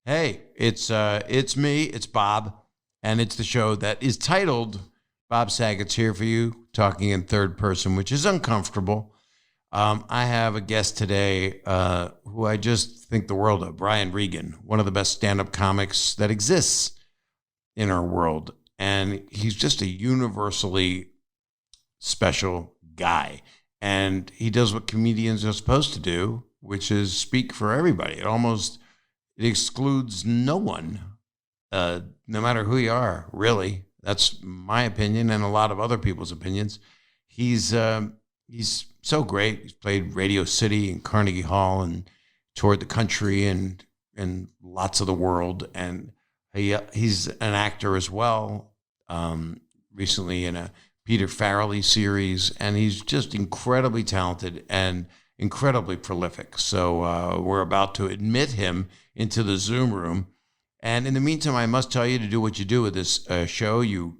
Hey, it's me, it's Bob, and it's the show that is titled Bob Saget's Here for You, talking in third person, which is uncomfortable. I have a guest today who I just think the world of, Brian Regan, one of the best stand-up comics that exists in our world. And he's just a universally special guy. And he does what comedians are supposed to do, which is speak for everybody. It excludes no one, no matter who you are, really. That's my opinion and a lot of other people's opinions. He's so great. He's played Radio City and Carnegie Hall and toured the country and lots of the world. And he's an actor as well, recently in a Peter Farrelly series. And he's just incredibly talented and incredibly prolific. So we're about to admit him into the Zoom room. And in the meantime, I must tell you to do what you do with this show. You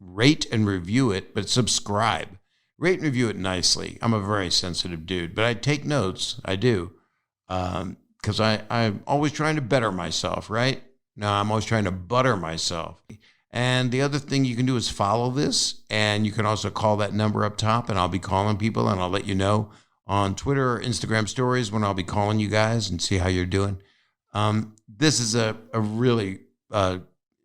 rate and review it, but subscribe. Rate and review it nicely. I'm a very sensitive dude, but I take notes. I do. Because I'm always trying to better myself, right? No, I'm always trying to butter myself. And the other thing you can do is follow this. And you can also call that number up top, and I'll be calling people, and I'll let you know on Twitter or Instagram stories when I'll be calling you guys and see how you're doing. This is a really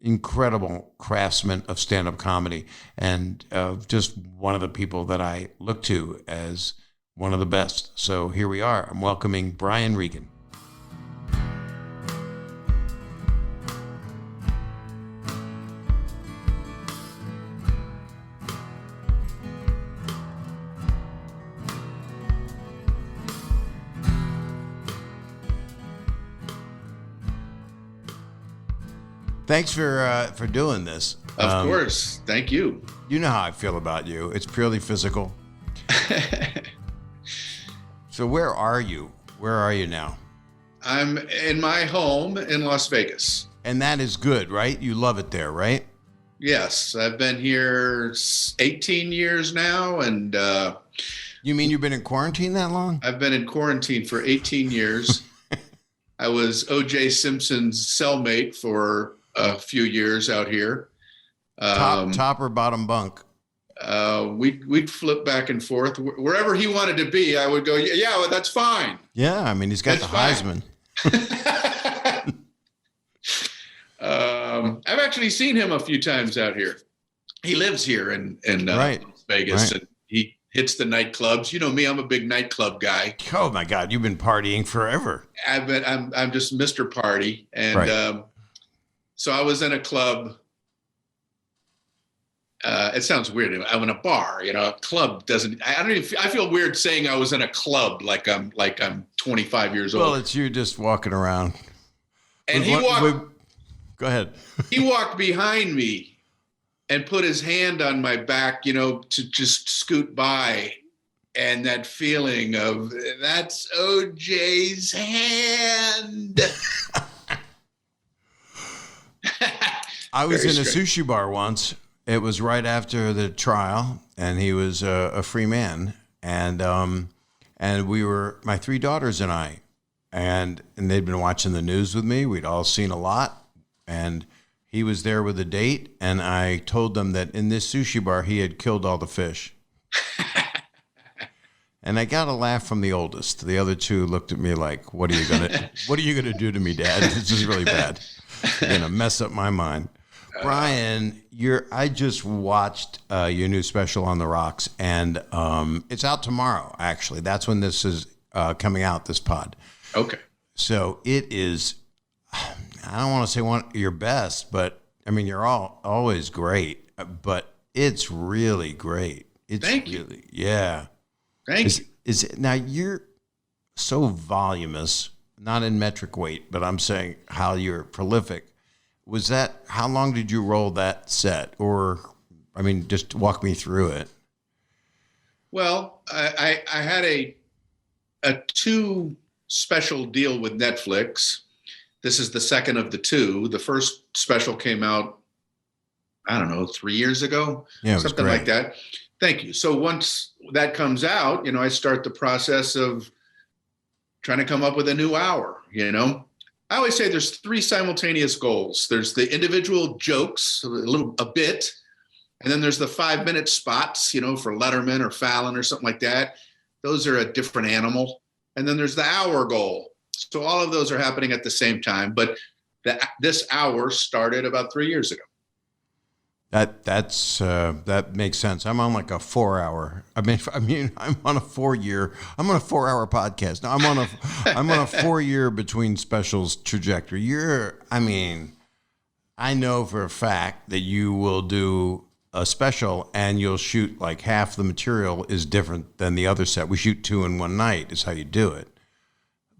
incredible craftsman of stand-up comedy and just one of the people that I look to as one of the best. So here we are. I'm welcoming Brian Regan. Thanks for doing this. Of course. Thank you. You know how I feel about you. It's purely physical. So where are you? Where are you now? I'm in my home in Las Vegas. And that is good, right? You love it there, right? Yes. I've been here 18 years now. And you mean you've been in quarantine that long? I've been in quarantine for 18 years. I was O.J. Simpson's cellmate for a few years out here. Top or bottom bunk? We'd flip back and forth. Wherever he wanted to be, I would go, yeah, well, that's fine. Yeah, I mean, he's got the Heisman. I've actually seen him a few times out here. He lives here in Right. Las Vegas, Right. and he hits the nightclubs. You know me, I'm a big nightclub guy. Oh my God, you've been partying forever. I'm just Mr. Party. And Right. So I was in a club. It sounds weird. I'm in a bar, a club doesn't, I feel weird saying I was in a club like I'm 25 years old. Well, it's you just walking around. And go ahead. He walked behind me and put his hand on my back, to just scoot by. And that feeling of, that's OJ's hand. I was in a sushi bar once. It was right after the trial, and he was a free man, and we were, my three daughters and I, and they'd been watching the news with me. We'd all seen a lot, and he was there with a date, and I told them that in this sushi bar he had killed all the fish. And I got a laugh from the oldest. The other two looked at me like, "What are you gonna do to me, Dad? This is really bad. You're gonna mess up my mind." Brian, I just watched your new special on the Rocks, and it's out tomorrow. Actually, that's when this is coming out. This pod. Okay. So it is. I don't want to say one of your best, but I mean you're always great. But it's really great. Thank you. Yeah. Thank you. Is it, now you're so voluminous, not in metric weight, but I'm saying how you're prolific. How long did you roll that set? Or, I mean, just walk me through it. Well, I had a 2 special deal with Netflix. This is the second of the 2. The first special came out, I don't know, 3 years ago, something like that. Thank you. So once that comes out, I start the process of trying to come up with a new hour, I always say there's three simultaneous goals. There's the individual jokes, a bit, and then there's the 5-minute spots, for Letterman or Fallon or something like that. Those are a different animal. And then there's the hour goal. So all of those are happening at the same time. But this hour started about 3 years ago. That makes sense. I'm on like a 4-hour. I'm on a 4-year. I'm on a 4-hour podcast. No, I'm on a 4-year between specials trajectory. I know for a fact that you will do a special and you'll shoot like half the material is different than the other set. We shoot 2 in one night is how you do it.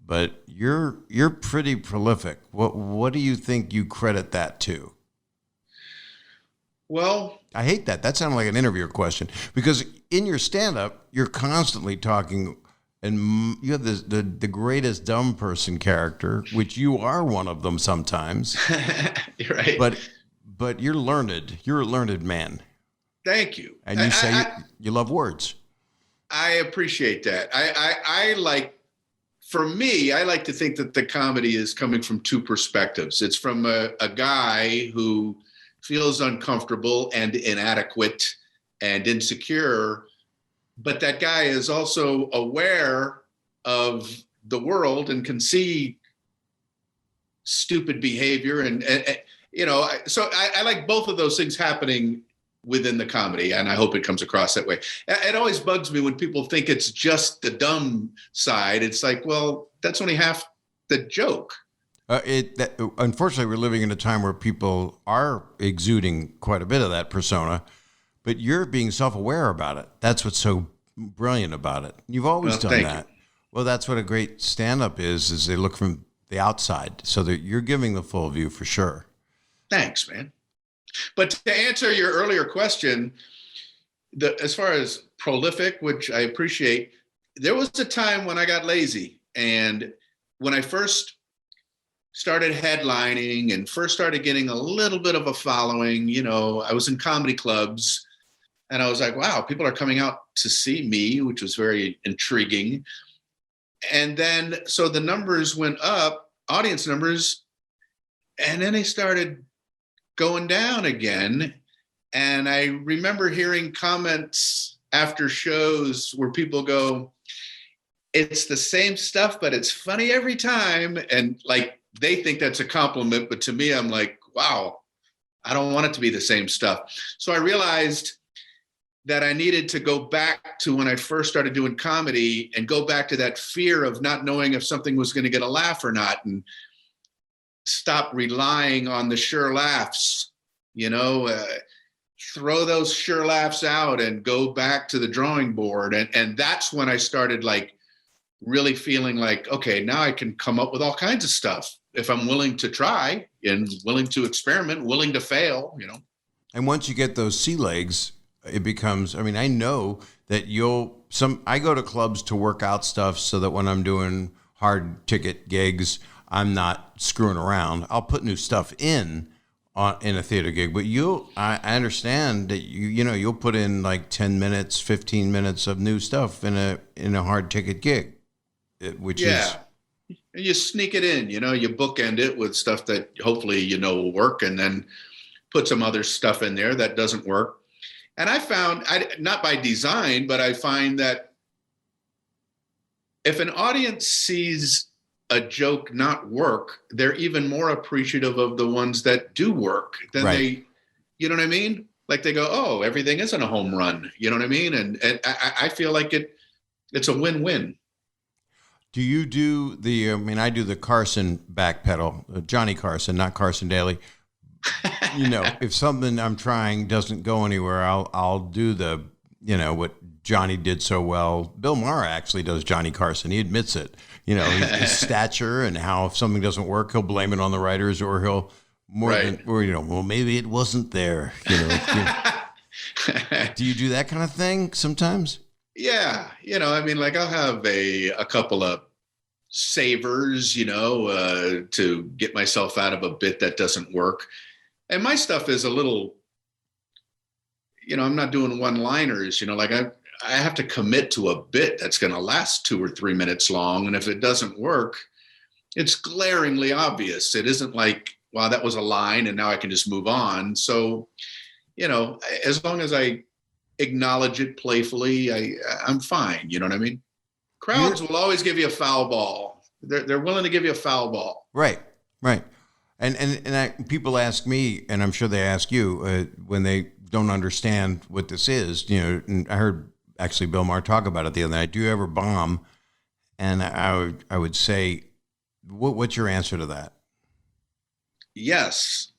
But you're pretty prolific. What do you think you credit that to? Well, I hate that. That sounded like an interviewer question, because in your stand-up, you're constantly talking, and you have the greatest dumb person character, which you are one of them sometimes. You're right. But you're learned. You're a learned man. Thank you. And you say you love words. I appreciate that. For me, I like to think that the comedy is coming from two perspectives. It's from a guy who feels uncomfortable and inadequate and insecure, but that guy is also aware of the world and can see stupid behavior. So I like both of those things happening within the comedy, and I hope it comes across that way. It always bugs me when people think it's just the dumb side. It's like, well, that's only half the joke. Unfortunately, we're living in a time where people are exuding quite a bit of that persona, but you're being self-aware about it. That's what's so brilliant about it. You've always done that. Well, that's what a great stand-up is they look from the outside, so that you're giving the full view for sure. Thanks, man. But to answer your earlier question, as far as prolific, which I appreciate, there was a time when I got lazy. And when I first started headlining and first started getting a little bit of a following, I was in comedy clubs and I was like, wow, people are coming out to see me, which was very intriguing. And then, so the numbers went up, audience numbers, and then they started going down again. And I remember hearing comments after shows where people go, it's the same stuff, but it's funny every time. And like, they think that's a compliment, but to me, I'm like, wow, I don't want it to be the same stuff. So I realized that I needed to go back to when I first started doing comedy and go back to that fear of not knowing if something was going to get a laugh or not, and stop relying on the sure laughs, throw those sure laughs out and go back to the drawing board. And that's when I started like really feeling like, okay, now I can come up with all kinds of stuff if I'm willing to try and willing to experiment, willing to fail, And once you get those sea legs, it becomes, I know that I go to clubs to work out stuff so that when I'm doing hard ticket gigs, I'm not screwing around. I'll put new stuff in a theater gig, but I understand that you'll put in like 10 minutes, 15 minutes of new stuff in a hard ticket gig, which is. And you sneak it in, you bookend it with stuff that hopefully will work, and then put some other stuff in there that doesn't work. And I found, not by design, but I find that if an audience sees a joke not work, they're even more appreciative of the ones that do work than right. You know what I mean? Like they go, oh, everything isn't a home run. You know what I mean? And I feel like it's a win-win. Do you do I do the Carson back pedal, Johnny Carson, not Carson Daly. If something I'm trying doesn't go anywhere, I'll do the, what Johnny did so well. Bill Maher actually does Johnny Carson. He admits it. His stature and how if something doesn't work, he'll blame it on the writers, or he'll well, maybe it wasn't there. Do you do that kind of thing sometimes? Yeah. Like I'll have a couple of savers, to get myself out of a bit that doesn't work. And my stuff is a little, I'm not doing one-liners, like I have to commit to a bit that's going to last 2 or 3 minutes long. And if it doesn't work, it's glaringly obvious. It isn't like, wow, that was a line and now I can just move on. So, as long as I acknowledge it playfully, I'm fine. You know what I mean? Crowds will always give you a foul ball. They're willing to give you a foul ball. Right. And people ask me, and I'm sure they ask you when they don't understand what this is. And I heard actually Bill Maher talk about it the other night. Do you ever bomb? And I would say, what's your answer to that? Yes.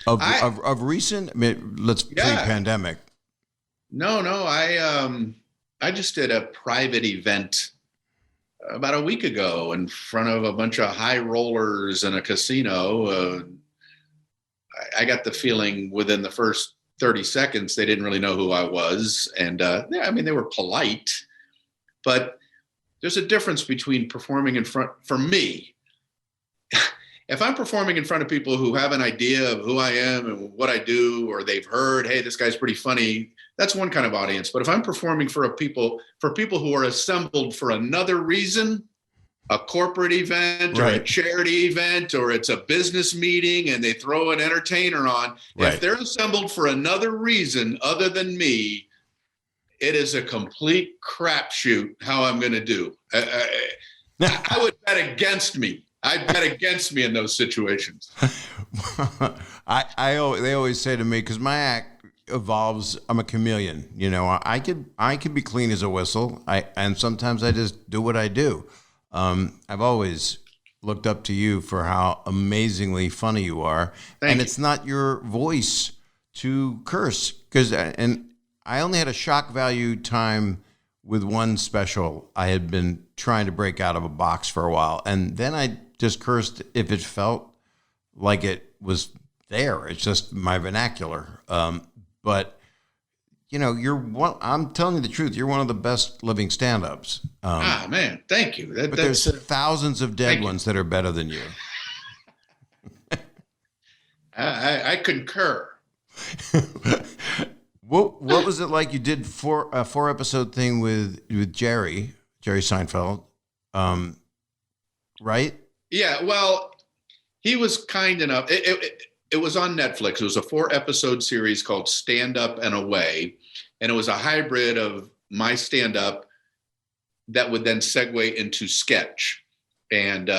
Of recent, let's pre-pandemic. No. I just did a private event about a week ago in front of a bunch of high rollers in a casino. I got the feeling within the first 30 seconds, they didn't really know who I was. And they were polite, but there's a difference between performing in front, for me. If I'm performing in front of people who have an idea of who I am and what I do, or they've heard, hey, this guy's pretty funny, that's one kind of audience. But if I'm performing for people who are assembled for another reason, a corporate event or a charity event, or it's a business meeting and they throw an entertainer on, if they're assembled for another reason other than me, it is a complete crapshoot how I'm going to do. I would bet against me. I bet against me in those situations. They always say to me, because my act evolves, I'm a chameleon. I could be clean as a whistle. And sometimes I just do what I do. I've always looked up to you for how amazingly funny you are. Thank you. It's not your voice to curse, and I only had a shock value time with one special. I had been trying to break out of a box for a while, and then I just cursed if it felt like it was there. It's just my vernacular. But you're one. I'm telling you the truth. You're one of the best living stand-ups. Man, thank you. But there's thousands of dead ones that are better than you. I concur. What was it like? You did a 4-episode thing with Jerry Seinfeld, right? Yeah. Well, he was kind enough. It was on Netflix. It was a 4-episode series called Stand Up and Away. And it was a hybrid of my stand-up that would then segue into sketch. And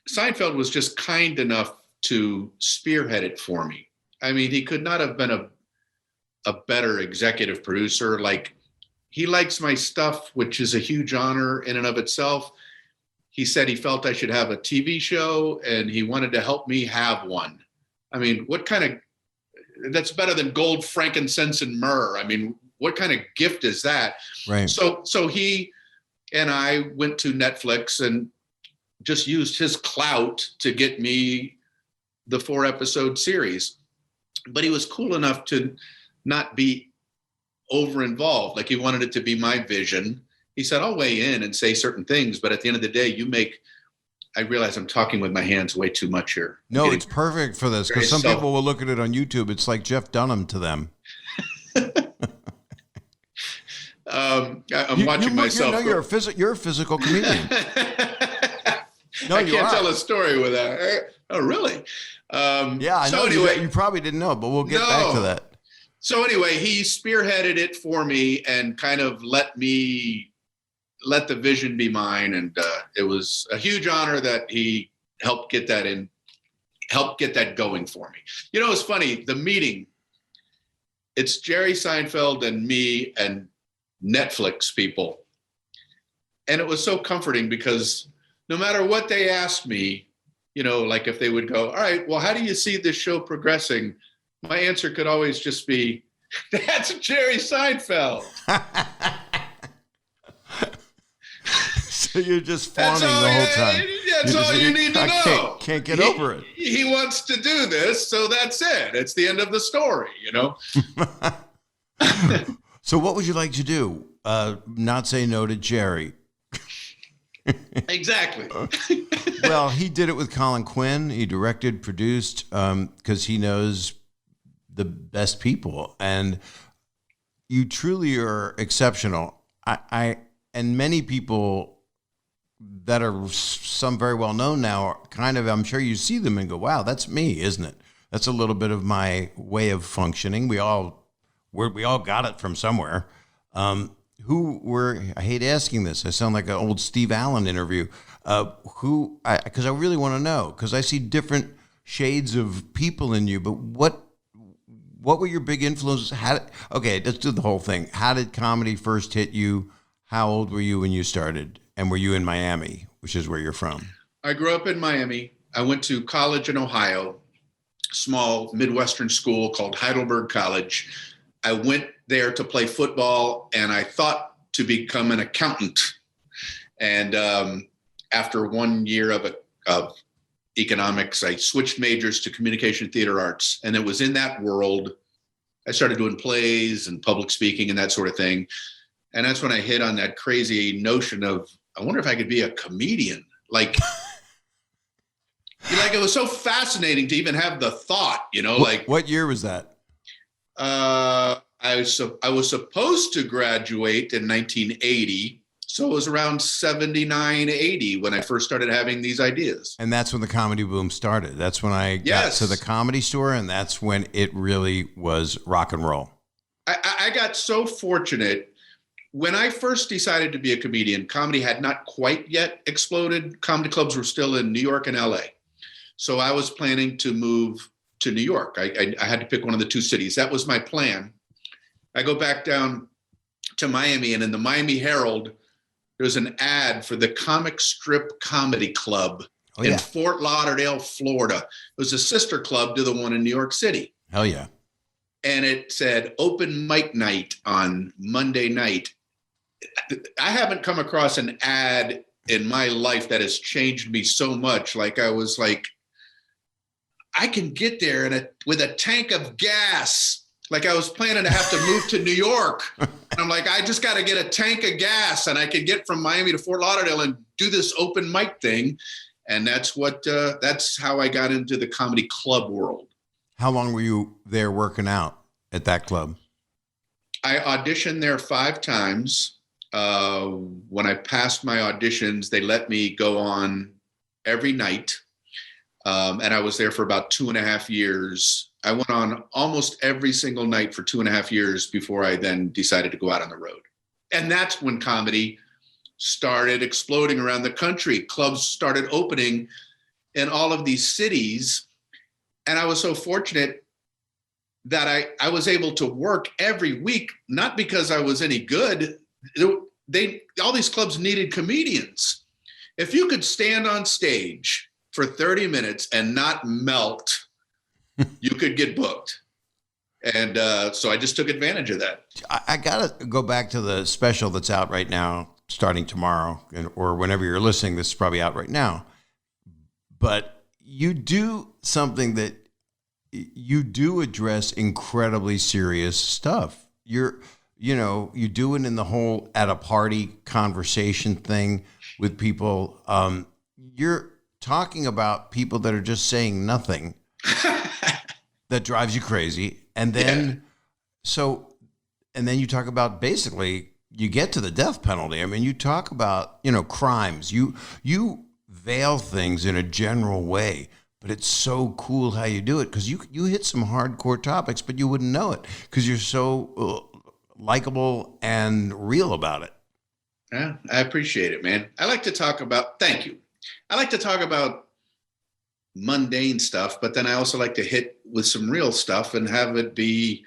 Seinfeld was just kind enough to spearhead it for me. I mean, he could not have been a better executive producer. Like, he likes my stuff, which is a huge honor in and of itself. He said he felt I should have a TV show, and he wanted to help me have one. I mean, that's better than gold, frankincense, and myrrh. I mean, what kind of gift is that? Right. So he and I went to Netflix and just used his clout to get me the 4-episode series. But he was cool enough to not be over involved. Like, he wanted it to be my vision. He said, I'll weigh in and say certain things, but at the end of the day, I realize I'm talking with my hands way too much here. No, it's perfect for this, because some people will look at it on YouTube. It's like Jeff Dunham to them. I'm watching myself. You're a physical comedian. No, I can't tell a story with that. Oh, really? Yeah, I know. Anyway, you probably didn't know, but we'll get back to that. So anyway, he spearheaded it for me and kind of let the vision be mine. And it was a huge honor that he helped get that going for me. It's funny, the meeting, it's Jerry Seinfeld and me and Netflix people. And it was so comforting, because no matter what they asked me, like if they would go, all right, well, how do you see this show progressing? My answer could always just be, that's Jerry Seinfeld. So you're just fawning the whole time. That's all you need to know. Can't get over it. He wants to do this, so that's it. It's the end of the story, So what would you like to do? Not say no to Jerry. Exactly. Well, he did it with Colin Quinn. He directed, produced, because he knows the best people, and you truly are exceptional. And many people that are some very well known now are kind of, I'm sure you see them and go, wow, that's me, isn't it? That's a little bit of my way of functioning. We all got it from somewhere. I hate asking this. I sound like an old Steve Allen interview. Because I really want to know, because I see different shades of people in you, but what were your big influences? Okay, let's do the whole thing. How did comedy first hit you? How old were you when you started? And were you in Miami, which is where you're from? I grew up in Miami. I went to college in Ohio, small Midwestern school called Heidelberg College. I went there to play football, and I thought to become an accountant. And after 1 year of economics, I switched majors to communication theater arts. And it was in that world I started doing plays and public speaking and that sort of thing. And that's when I hit on that crazy notion of, I wonder if I could be a comedian. Like it was so fascinating to even have the thought, What year was that? I was supposed to graduate in 1980. So it was around 79, 80 when I first started having these ideas. And that's when the comedy boom started. That's when I got to the Comedy Store, and that's when it really was rock and roll. I got so fortunate. When I first decided to be a comedian, comedy had not quite yet exploded. Comedy clubs were still in New York and LA. So I was planning to move to New York. I had to pick one of the two cities. That was my plan. I go back down to Miami, and in the Miami Herald, there's an ad for the Comic Strip Comedy Club in Fort Lauderdale, Florida. It was a sister club to the one in New York City. Hell yeah. And it said open mic night on Monday night. I haven't come across an ad in my life that has changed me so much. Like I was like, I can get there with a tank of gas. Like I was planning to have to move to New York. And I'm like, I just got to get a tank of gas and I can get from Miami to Fort Lauderdale and do this open mic thing. And that's how I got into the comedy club world. How long were you there working out at that club? I auditioned there 5 times. When I passed my auditions, they let me go on every night. And I was there for about 2.5 years. I went on almost every single night for 2.5 years before I then decided to go out on the road. And that's when comedy started exploding around the country. Clubs started opening in all of these cities. And I was so fortunate that I was able to work every week, not because I was any good. All these clubs needed comedians. If you could stand on stage for 30 minutes and not melt, you could get booked. And so I just took advantage of that. I got to go back to the special that's out right now, starting tomorrow, or whenever you're listening, this is probably out right now. But you do something that you do address incredibly serious stuff. You do it in the whole at a party conversation thing with people. You're talking about people that are just saying nothing. That drives you crazy. And then, and then you talk about basically you get to the death penalty. I mean, you talk about, crimes, you veil things in a general way, but it's so cool how you do it. Cause you hit some hardcore topics, but you wouldn't know it cause you're so likable and real about it. Yeah, I appreciate it, man. Thank you. I like to talk about mundane stuff, but then I also like to hit with some real stuff and have it be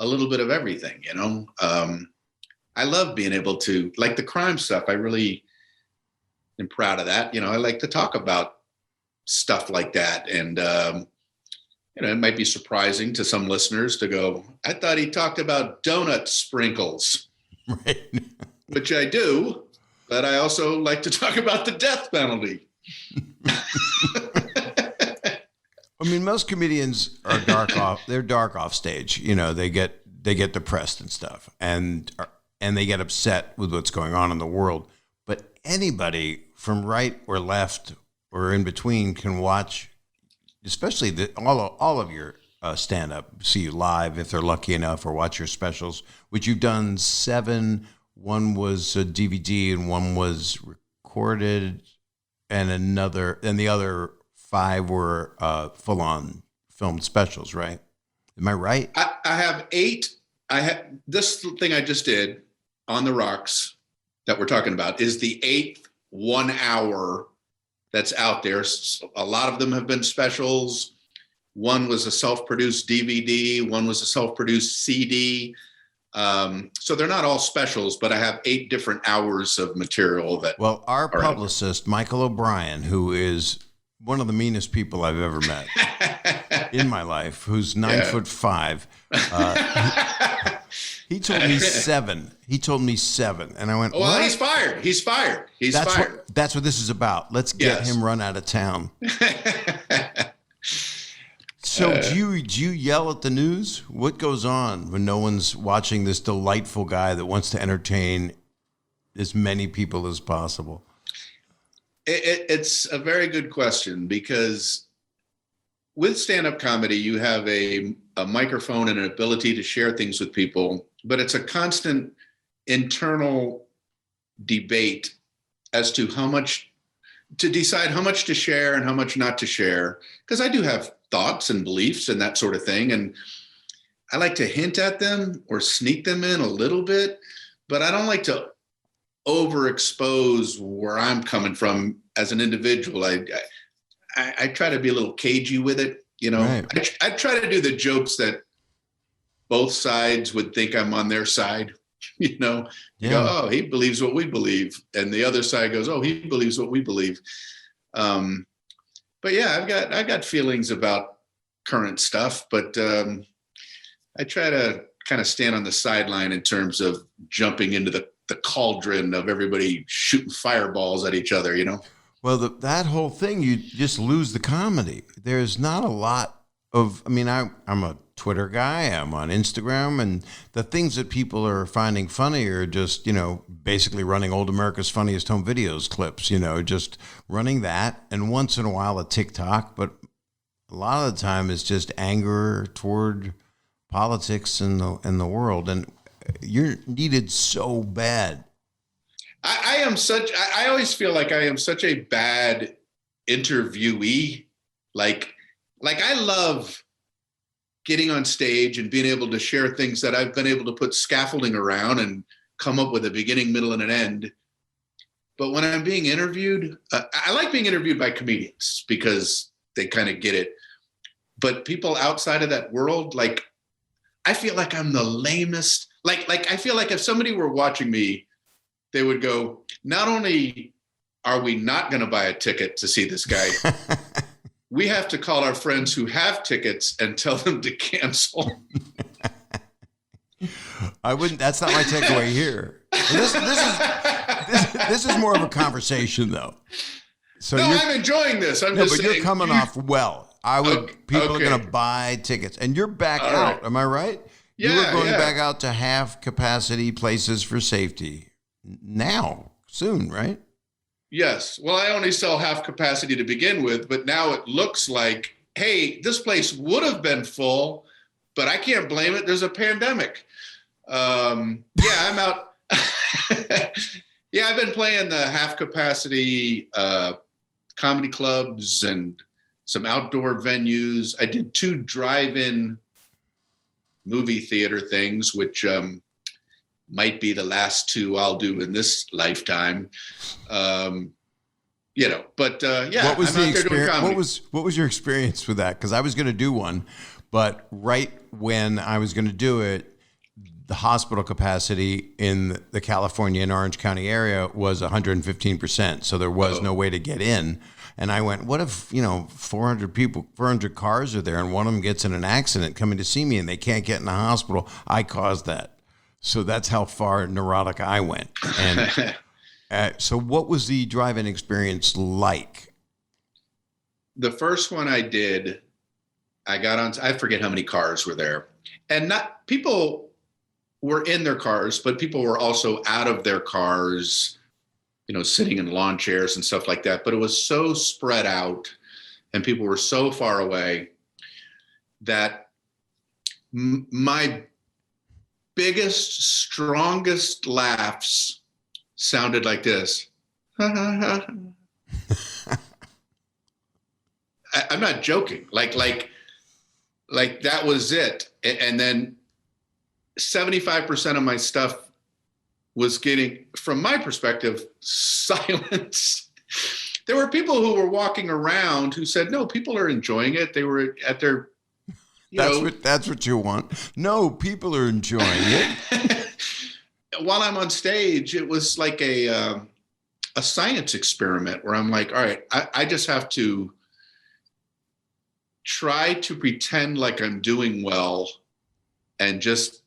a little bit of everything, I love being able to, like the crime stuff, I really am proud of that. I like to talk about stuff like that. And, it might be surprising to some listeners to go, I thought he talked about donut sprinkles, right? Which I do, but I also like to talk about the death penalty. I mean, most comedians are they're dark off stage. They get depressed and stuff, and they get upset with what's going on in the world. But anybody from right or left or in between can watch, especially all of your stand-up, see you live if they're lucky enough, or watch your specials, which you've done 7. One was a DVD and one was recorded, and the other 5 were full-on filmed specials, right? Am I right? I have 8. I have this thing I just did on the rocks that we're talking about is the 8th 1 hour that's out there. A lot of them have been specials. One was a self-produced DVD. One was a self-produced CD. So they're not all specials, but I have 8 different hours of material that. Well, our publicist, Michael O'Brien, who is one of the meanest people I've ever met in my life, who's 9'5". He told me 7. He told me 7, and I went, well, what? He's fired. He's fired. That's what this is about. Let's get him run out of town. So do you yell at the news? What goes on when no one's watching this delightful guy that wants to entertain as many people as possible? It's a very good question, because with stand-up comedy, you have a microphone and an ability to share things with people, but it's a constant internal debate as to decide how much to share and how much not to share. Because I do have thoughts and beliefs and that sort of thing, and I like to hint at them or sneak them in a little bit, but I don't like to overexpose where I'm coming from as an individual. I try to be a little cagey with it, you know. Right. I try to do the jokes that both sides would think I'm on their side, you know. You go, oh, he believes what we believe, and the other side goes, oh, he believes what we believe. But yeah, I've got feelings about current stuff, but I try to kind of stand on the sideline in terms of jumping into the cauldron of everybody shooting fireballs at each other, you know? Well, that whole thing, you just lose the comedy. There's not a lot of, I mean, I'm a Twitter guy, I'm on Instagram, and the things that people are finding funny are just, you know, basically running Old America's Funniest Home Videos clips, you know, just running that, and once in a while a TikTok, but a lot of the time it's just anger toward politics in the world, and you're needed so bad. I always feel like I am such a bad interviewee. Like I love getting on stage and being able to share things that I've been able to put scaffolding around and come up with a beginning, middle, and an end. But when I'm being interviewed, I like being interviewed by comedians because they kind of get it. But people outside of that world, like, I feel like I'm the lamest. Like I feel like if somebody were watching me, they would go, not only are we not going to buy a ticket to see this guy, we have to call our friends who have tickets and tell them to cancel. I wouldn't. That's not my takeaway here. This is more of a conversation, though. So I'm enjoying this. But you're coming off well. People are going to buy tickets, and you're back out. Right. Am I right? Yeah, you were going back out to half capacity places for safety now, soon, right? Yes. Well, I only sell half capacity to begin with, but now it looks like, hey, this place would have been full, but I can't blame it. There's a pandemic. I'm out. Yeah, I've been playing the half capacity comedy clubs and some outdoor venues. I did 2 drive-in movie theater things, which might be the last 2 I'll do in this lifetime. You know, but what was the experience? What was your experience with that? Because I was going to do one, but right when I was going to do it, the hospital capacity in the California and Orange County area was 115%. So there was no way to get in. And I went, what if, 400 cars are there and one of them gets in an accident coming to see me and they can't get in the hospital? I caused that. So that's how far neurotic I went. And so what was the drive-in experience like? The first one I did, I got on, I forget how many cars were there. And people were in their cars, but people were also out of their cars, sitting in lawn chairs and stuff like that. But it was so spread out and people were so far away that my biggest, strongest laughs sounded like this. I'm not joking. Like that was it. And then 75% of my stuff was getting, from my perspective, silence. There were people who were walking around who said, no, people are enjoying it. They were at their, that's what you want. No, people are enjoying it. While I'm on stage, it was like a science experiment where I'm like, all right, I just have to try to pretend like I'm doing well and just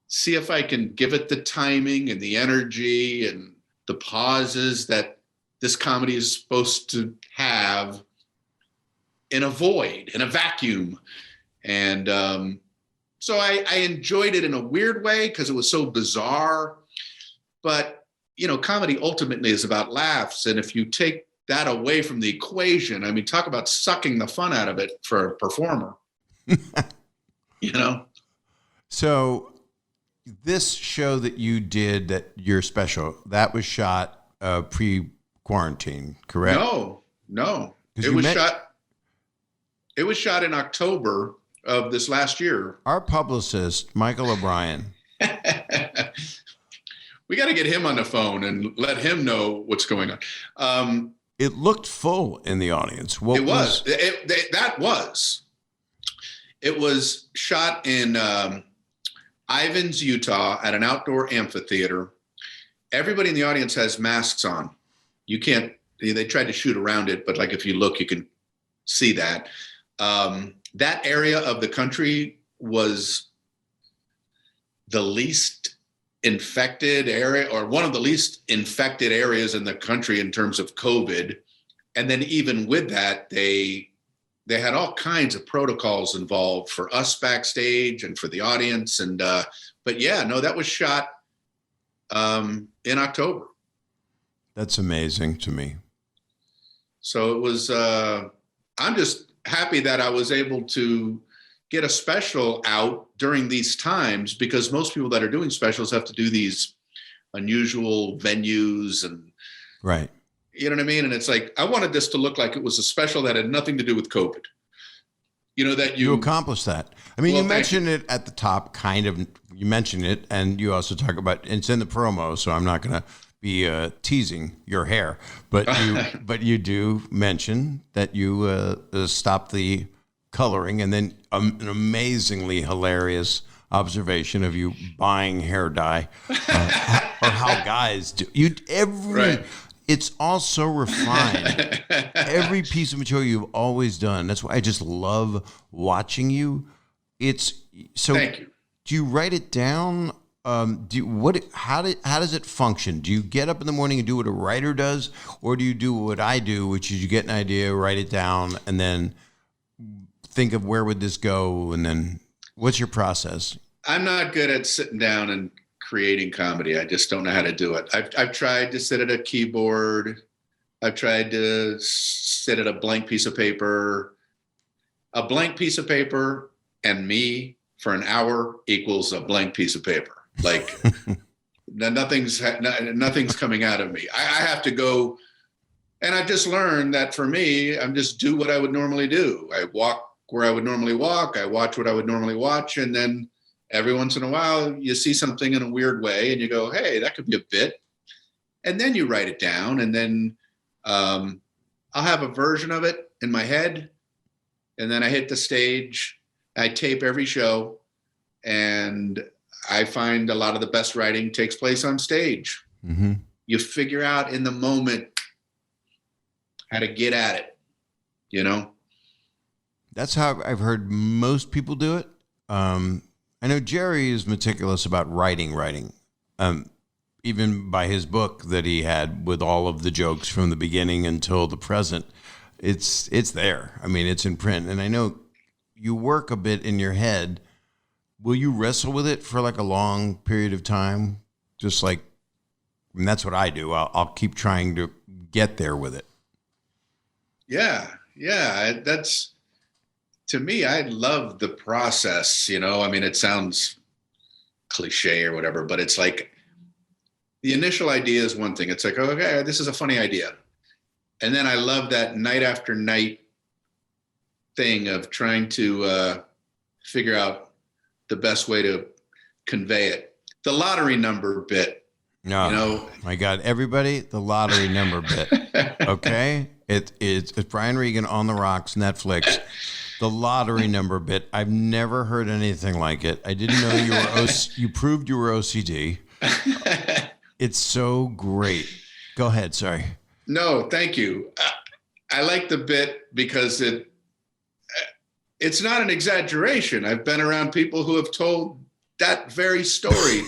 see if I can give it the timing and the energy and the pauses that this comedy is supposed to have in a void, in a vacuum. And so I enjoyed it in a weird way because it was so bizarre. But, comedy ultimately is about laughs. And if you take that away from the equation, I mean, talk about sucking the fun out of it for a performer. So this show that you did, that your special, that was shot pre-quarantine, correct? No. It was shot in October of this last year. Our publicist, Michael O'Brien. We got to get him on the phone and let him know what's going on. It looked full in the audience. It was shot in Ivins, Utah, at an outdoor amphitheater. Everybody in the audience has masks on. You can't, they tried to shoot around it, but like if you look, you can see that. That area of the country was the least infected area, or one of the least infected areas in the country in terms of COVID. And then even with that, they had all kinds of protocols involved for us backstage and for the audience. And, but yeah, no, that was shot in October. That's amazing to me. So it was, I'm just happy that I was able to get a special out during these times, because most people that are doing specials have to do these unusual venues and, right. You know what I mean? And it's like, I wanted this to look like it was a special that had nothing to do with COVID. That you accomplished that. I mean, you mentioned it at the top, kind of, you mentioned it, and you also talk about, it's in the promo, so I'm not going to be teasing your hair, but you do mention that you stopped the coloring, and then an amazingly hilarious observation of you buying hair dye, or how guys do. Right. It's all so refined. Every piece of material you've always done. That's why I just love watching you. It's so. Thank you. Do you write it down? How does it function? Do you get up in the morning and do what a writer does, or do you do what I do, which is you get an idea, write it down, and then think of where would this go, and then what's your process? I'm not good at sitting down and creating comedy. I just don't know how to do it. I've tried to sit at a keyboard. I've tried to sit at a blank piece of paper. A blank piece of paper and me for an hour equals a blank piece of paper. Like nothing's coming out of me. I have to go, and I've just learned that for me, I'm just do what I would normally do. I walk where I would normally walk. I watch what I would normally watch, and then every once in a while, you see something in a weird way and you go, hey, that could be a bit. And then you write it down, and then I'll have a version of it in my head. And then I hit the stage, I tape every show, and I find a lot of the best writing takes place on stage. Mm-hmm. You figure out in the moment how to get at it, That's how I've heard most people do it. I know Jerry is meticulous about writing. Even by his book that he had with all of the jokes from the beginning until the present, it's there. I mean, it's in print. And I know you work a bit in your head. Will you wrestle with it for like a long period of time? Just like, and that's what I do. I'll keep trying to get there with it. Yeah. That's, to me, I love the process, I mean, it sounds cliche or whatever, but it's like, the initial idea is one thing. It's like, okay, this is a funny idea. And then I love that night after night thing of trying to figure out the best way to convey it. The lottery number bit. No, you know, my God, everybody, the lottery number bit. Okay, it's Brian Regan on the Rocks, Netflix. The lottery number bit. I've never heard anything like it. I didn't know you were you proved you were OCD. It's so great. Go ahead. Sorry. No, thank you. I like the bit because it's not an exaggeration. I've been around people who have told that very story,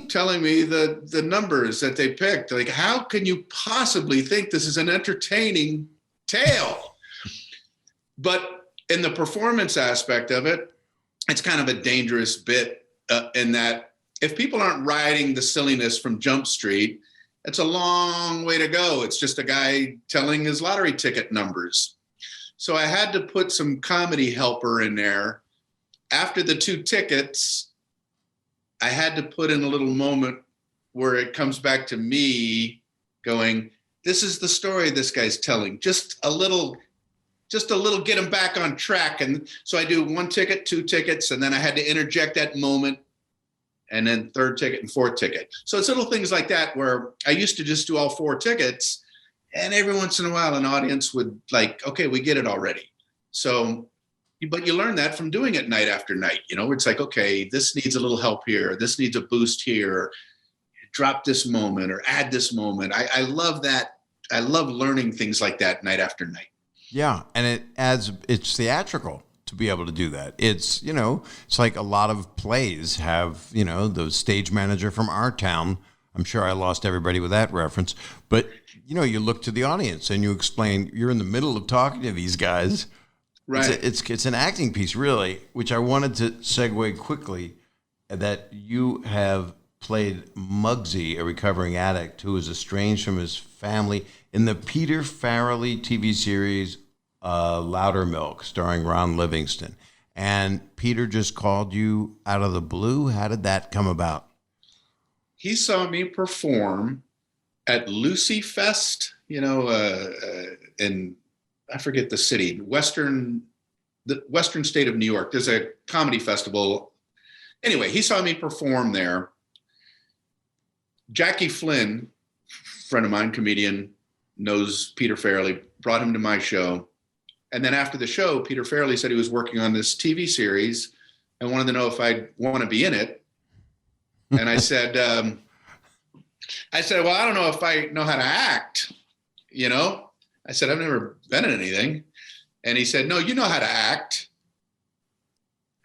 telling me the numbers that they picked. Like, how can you possibly think this is an entertaining tale? But in the performance aspect of it, it's kind of a dangerous bit in that if people aren't riding the silliness from Jump Street, it's a long way to go. It's just a guy telling his lottery ticket numbers. So I had to put some comedy helper in there. After the 2 tickets, I had to put in a little moment where it comes back to me going, this is the story this guy's telling. Just a little get him back on track. And so I do 1 ticket, 2 tickets, and then I had to interject that moment, and then 3rd ticket and 4th ticket. So it's little things like that where I used to just do all 4 tickets, and every once in a while an audience would like, okay, we get it already. So, but you learn that from doing it night after night. You know, it's like, okay, this needs a little help here. This needs a boost here. Drop this moment or add this moment. I love that. I love learning things like that night after night. Yeah, and it's theatrical to be able to do that. It's, you know, it's like a lot of plays have, you know, the stage manager from our town. I'm sure I lost everybody with that reference, but you know, you look to the audience and you explain, you're in the middle of talking to these guys. Right. It's an acting piece, really, which I wanted to segue quickly, that you have played Muggsy, a recovering addict who is estranged from his family in the Peter Farrelly TV series Loudermilk, starring Ron Livingston. And Peter just called you out of the blue. How did that come about? He saw me perform at Lucy Fest, you know, in, I forget the city, the western state of New York. There's a comedy festival. Anyway, he saw me perform there. Jackie Flynn, friend of mine, comedian, knows Peter Farrelly, brought him to my show. And then after the show, Peter Farrelly said he was working on this TV series and wanted to know if I'd want to be in it. And I said, well, I don't know if I know how to act, you know? I said, I've never been in anything. And he said, no, you know how to act.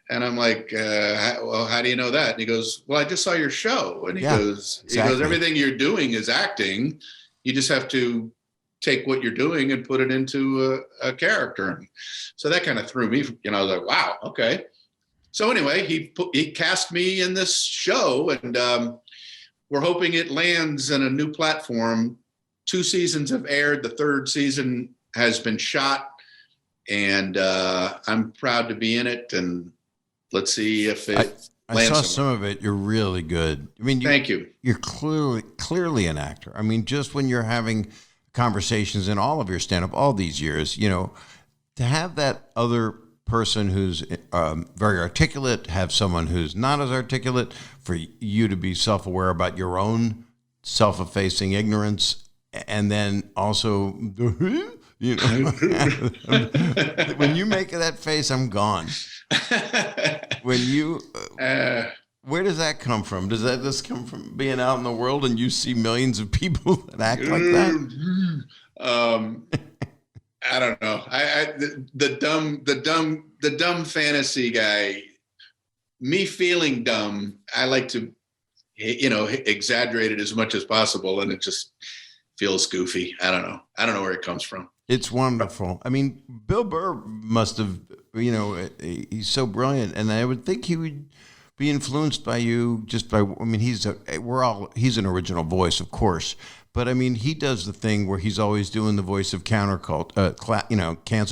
And I'm like, well, how do you know that? And he goes, well, I just saw your show. And he goes, everything you're doing is acting. You just have to take what you're doing and put it into a character. And so that kind of threw me, you know, I was like, wow, okay. So anyway, he cast me in this show, and we're hoping it lands in a new platform. 2 seasons have aired. The 3rd season has been shot, and I'm proud to be in it. And let's see if it I saw some of it. You're really good. I mean, thank you. You're clearly an actor. I mean, just when you're having conversations in all of your stand-up all these years, you know, to have that other person who's very articulate, have someone who's not as articulate, for you to be self-aware about your own self-effacing ignorance, and then also, you know, when you make that face, I'm gone. When you, where does that come from? Does that just come from being out in the world and you see millions of people that act like that? I don't know. The dumb fantasy guy, me feeling dumb, I like to, you know, exaggerate it as much as possible, and it just feels goofy. I don't know. I don't know where it comes from. It's wonderful. I mean, Bill Burr must have, you know, he's so brilliant, and I would think he would be influenced by you just by, I mean, he's an original voice, of course, but I mean, he does the thing where he's always doing the voice of cancel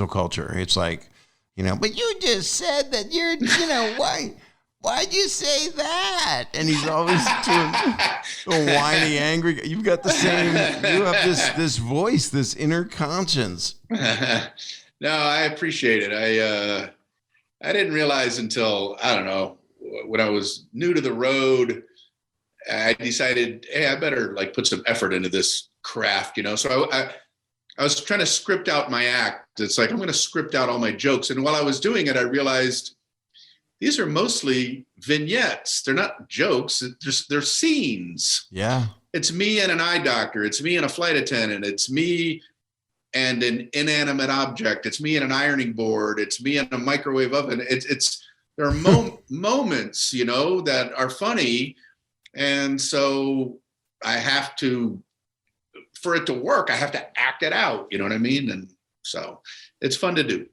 culture. It's like, you know, but you just said that you're, you know, why? why'd you say that? And he's always doing a whiny, angry. You've got the same, you have this voice, this inner conscience. No, I appreciate it. I didn't realize until, I don't know, when I was new to the road, I decided, hey, I better like put some effort into this craft, So I was trying to script out my act. It's like, I'm going to script out all my jokes. And while I was doing it, I realized these are mostly vignettes. They're not jokes. They're scenes. Yeah. It's me and an eye doctor. It's me and a flight attendant. It's me and an inanimate object. It's me and an ironing board. It's me and a microwave oven. There are moments, that are funny. And so I have to, for it to work, I have to act it out. You know what I mean? And so it's fun to do.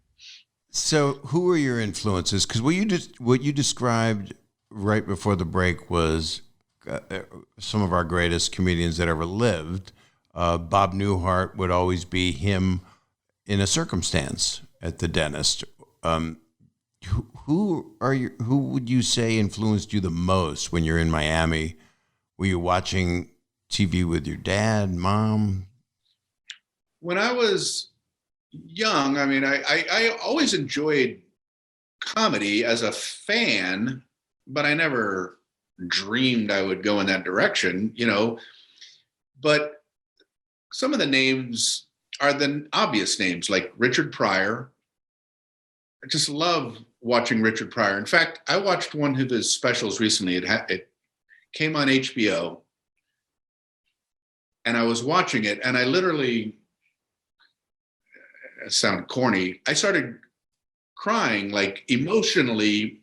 So who are your influences? Because what you described right before the break was some of our greatest comedians that ever lived. Bob Newhart would always be him in a circumstance at the dentist. Who would you say influenced you the most when you're in Miami? Were you watching TV with your dad, mom? When I was young, I mean, I always enjoyed comedy as a fan, but I never dreamed I would go in that direction, But some of the names are the obvious names, like Richard Pryor. I just love watching Richard Pryor. In fact, I watched one of his specials recently. It came on HBO, and I was watching it, and I literally, it sounded corny, I started crying, like emotionally,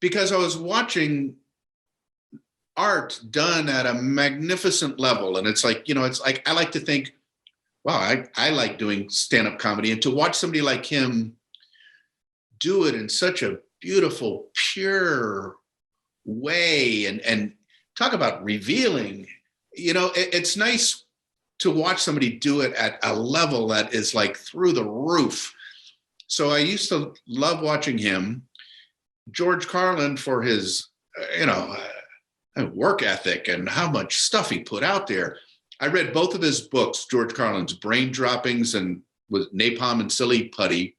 because I was watching art done at a magnificent level. And it's like, it's like, I like to think, wow, I like doing stand-up comedy, and to watch somebody like him do it in such a beautiful, pure way, and talk about revealing, it's nice to watch somebody do it at a level that is like through the roof. So I used to love watching him. George Carlin for his, work ethic and how much stuff he put out there. I read both of his books, George Carlin's Brain Droppings and with Napalm and Silly Putty.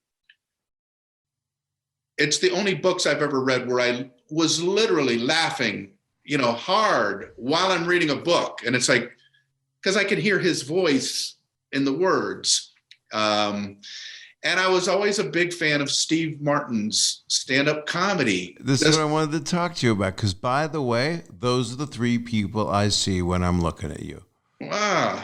It's the only books I've ever read where I was literally laughing, hard while I'm reading a book. And it's like, because I could hear his voice in the words. And I was always a big fan of Steve Martin's stand-up comedy. This is what I wanted to talk to you about, because, by the way, those are the three people I see when I'm looking at you. Wow.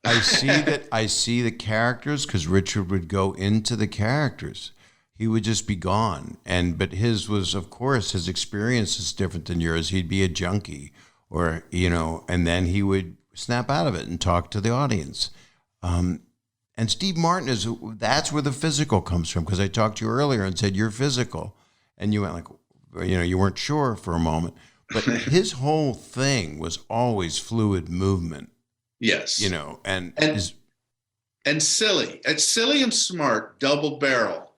I see the characters, because Richard would go into the characters. He would just be gone. But his was, of course, his experience is different than yours. He'd be a junkie, or, and then he would snap out of it and talk to the audience. And Steve Martin that's where the physical comes from, because I talked to you earlier and said, you're physical. And you went like, you weren't sure for a moment. But his whole thing was always fluid movement. Yes. And silly. It's silly and smart, double barrel.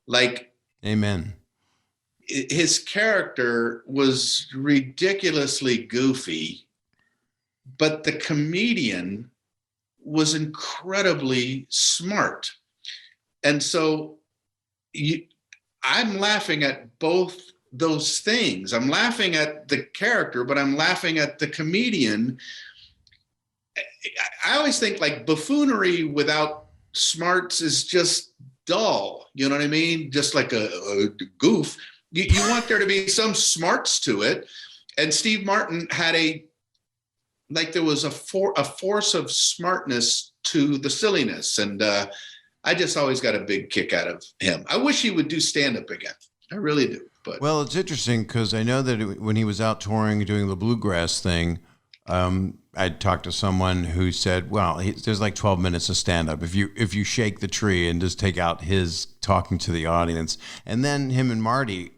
Like, amen. His character was ridiculously goofy, but the comedian was incredibly smart. And so I'm laughing at both those things. I'm laughing at the character, but I'm laughing at the comedian. I always think like buffoonery without smarts is just dull. You know what I mean? Just like a goof. You want there to be some smarts to it. And Steve Martin had there was a force of smartness to the silliness. And I just always got a big kick out of him. I wish he would do stand-up again. I really do. But well, it's interesting because I know that when he was out touring doing the bluegrass thing, I talked to someone who said, well, there's like 12 minutes of stand-up. If you shake the tree and just take out his talking to the audience. And then him and Marty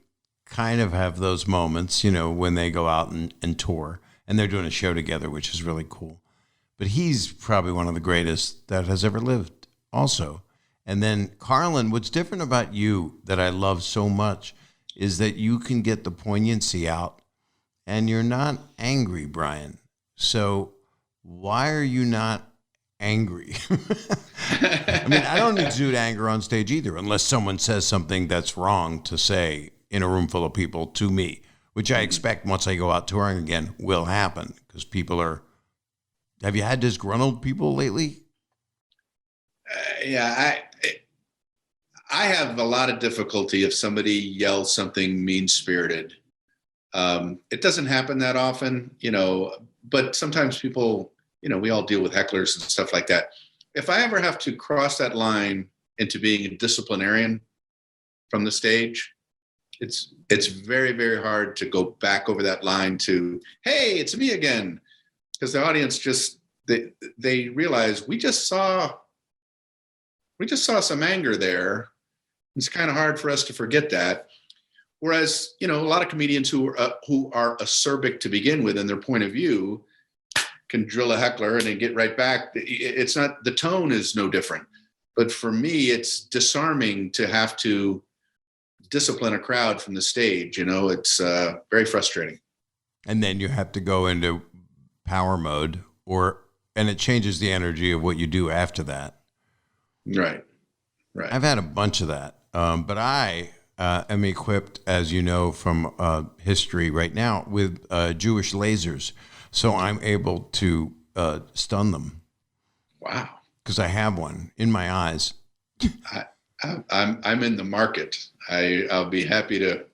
kind of have those moments, when they go out and tour. And they're doing a show together, which is really cool. But he's probably one of the greatest that has ever lived also. And then Carlin, what's different about you that I love so much is that you can get the poignancy out and you're not angry, Brian. So why are you not angry? I mean, I don't exude anger on stage either, unless someone says something that's wrong to say in a room full of people to me, which I expect once I go out touring again will happen, because people are. Have you had disgruntled people lately? Yeah, I have a lot of difficulty if somebody yells something mean-spirited. It doesn't happen that often, but sometimes people, we all deal with hecklers and stuff like that. If I ever have to cross that line into being a disciplinarian from the stage, it's very, very hard to go back over that line to, hey, it's me again. Because the audience just, they realize we just saw some anger there. It's kind of hard for us to forget that. Whereas, a lot of comedians who are acerbic to begin with in their point of view can drill a heckler and then get right back. It's not, the tone is no different. But for me, it's disarming to have to discipline a crowd from the stage. It's very frustrating. And then you have to go into power mode, and it changes the energy of what you do after that. Right. I've had a bunch of that. But I am equipped, as you know, from history right now with Jewish lasers. So I'm able to stun them. Wow. Because I have one in my eyes. I'm in the market. I'll be happy to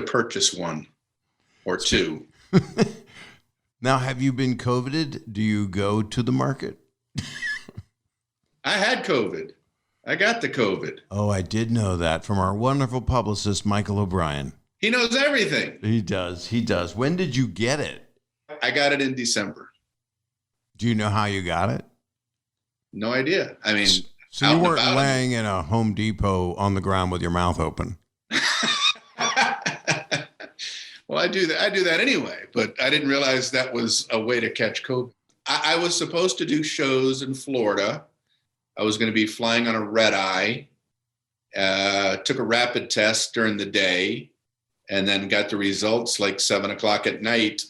purchase one or two. Now, have you been COVIDed? Do you go to the market? I had COVID. I got the COVID. Oh, I did know that from our wonderful publicist, Michael O'Brien. He knows everything. He does. When did you get it? I got it in December. Do you know how you got it? No idea. I mean, so you weren't laying in a Home Depot on the ground with your mouth open. Well, I do that anyway, but I didn't realize that was a way to catch COVID. I was supposed to do shows in Florida. I was going to be flying on a red eye. Took a rapid test during the day, and then got the results like 7:00 at night.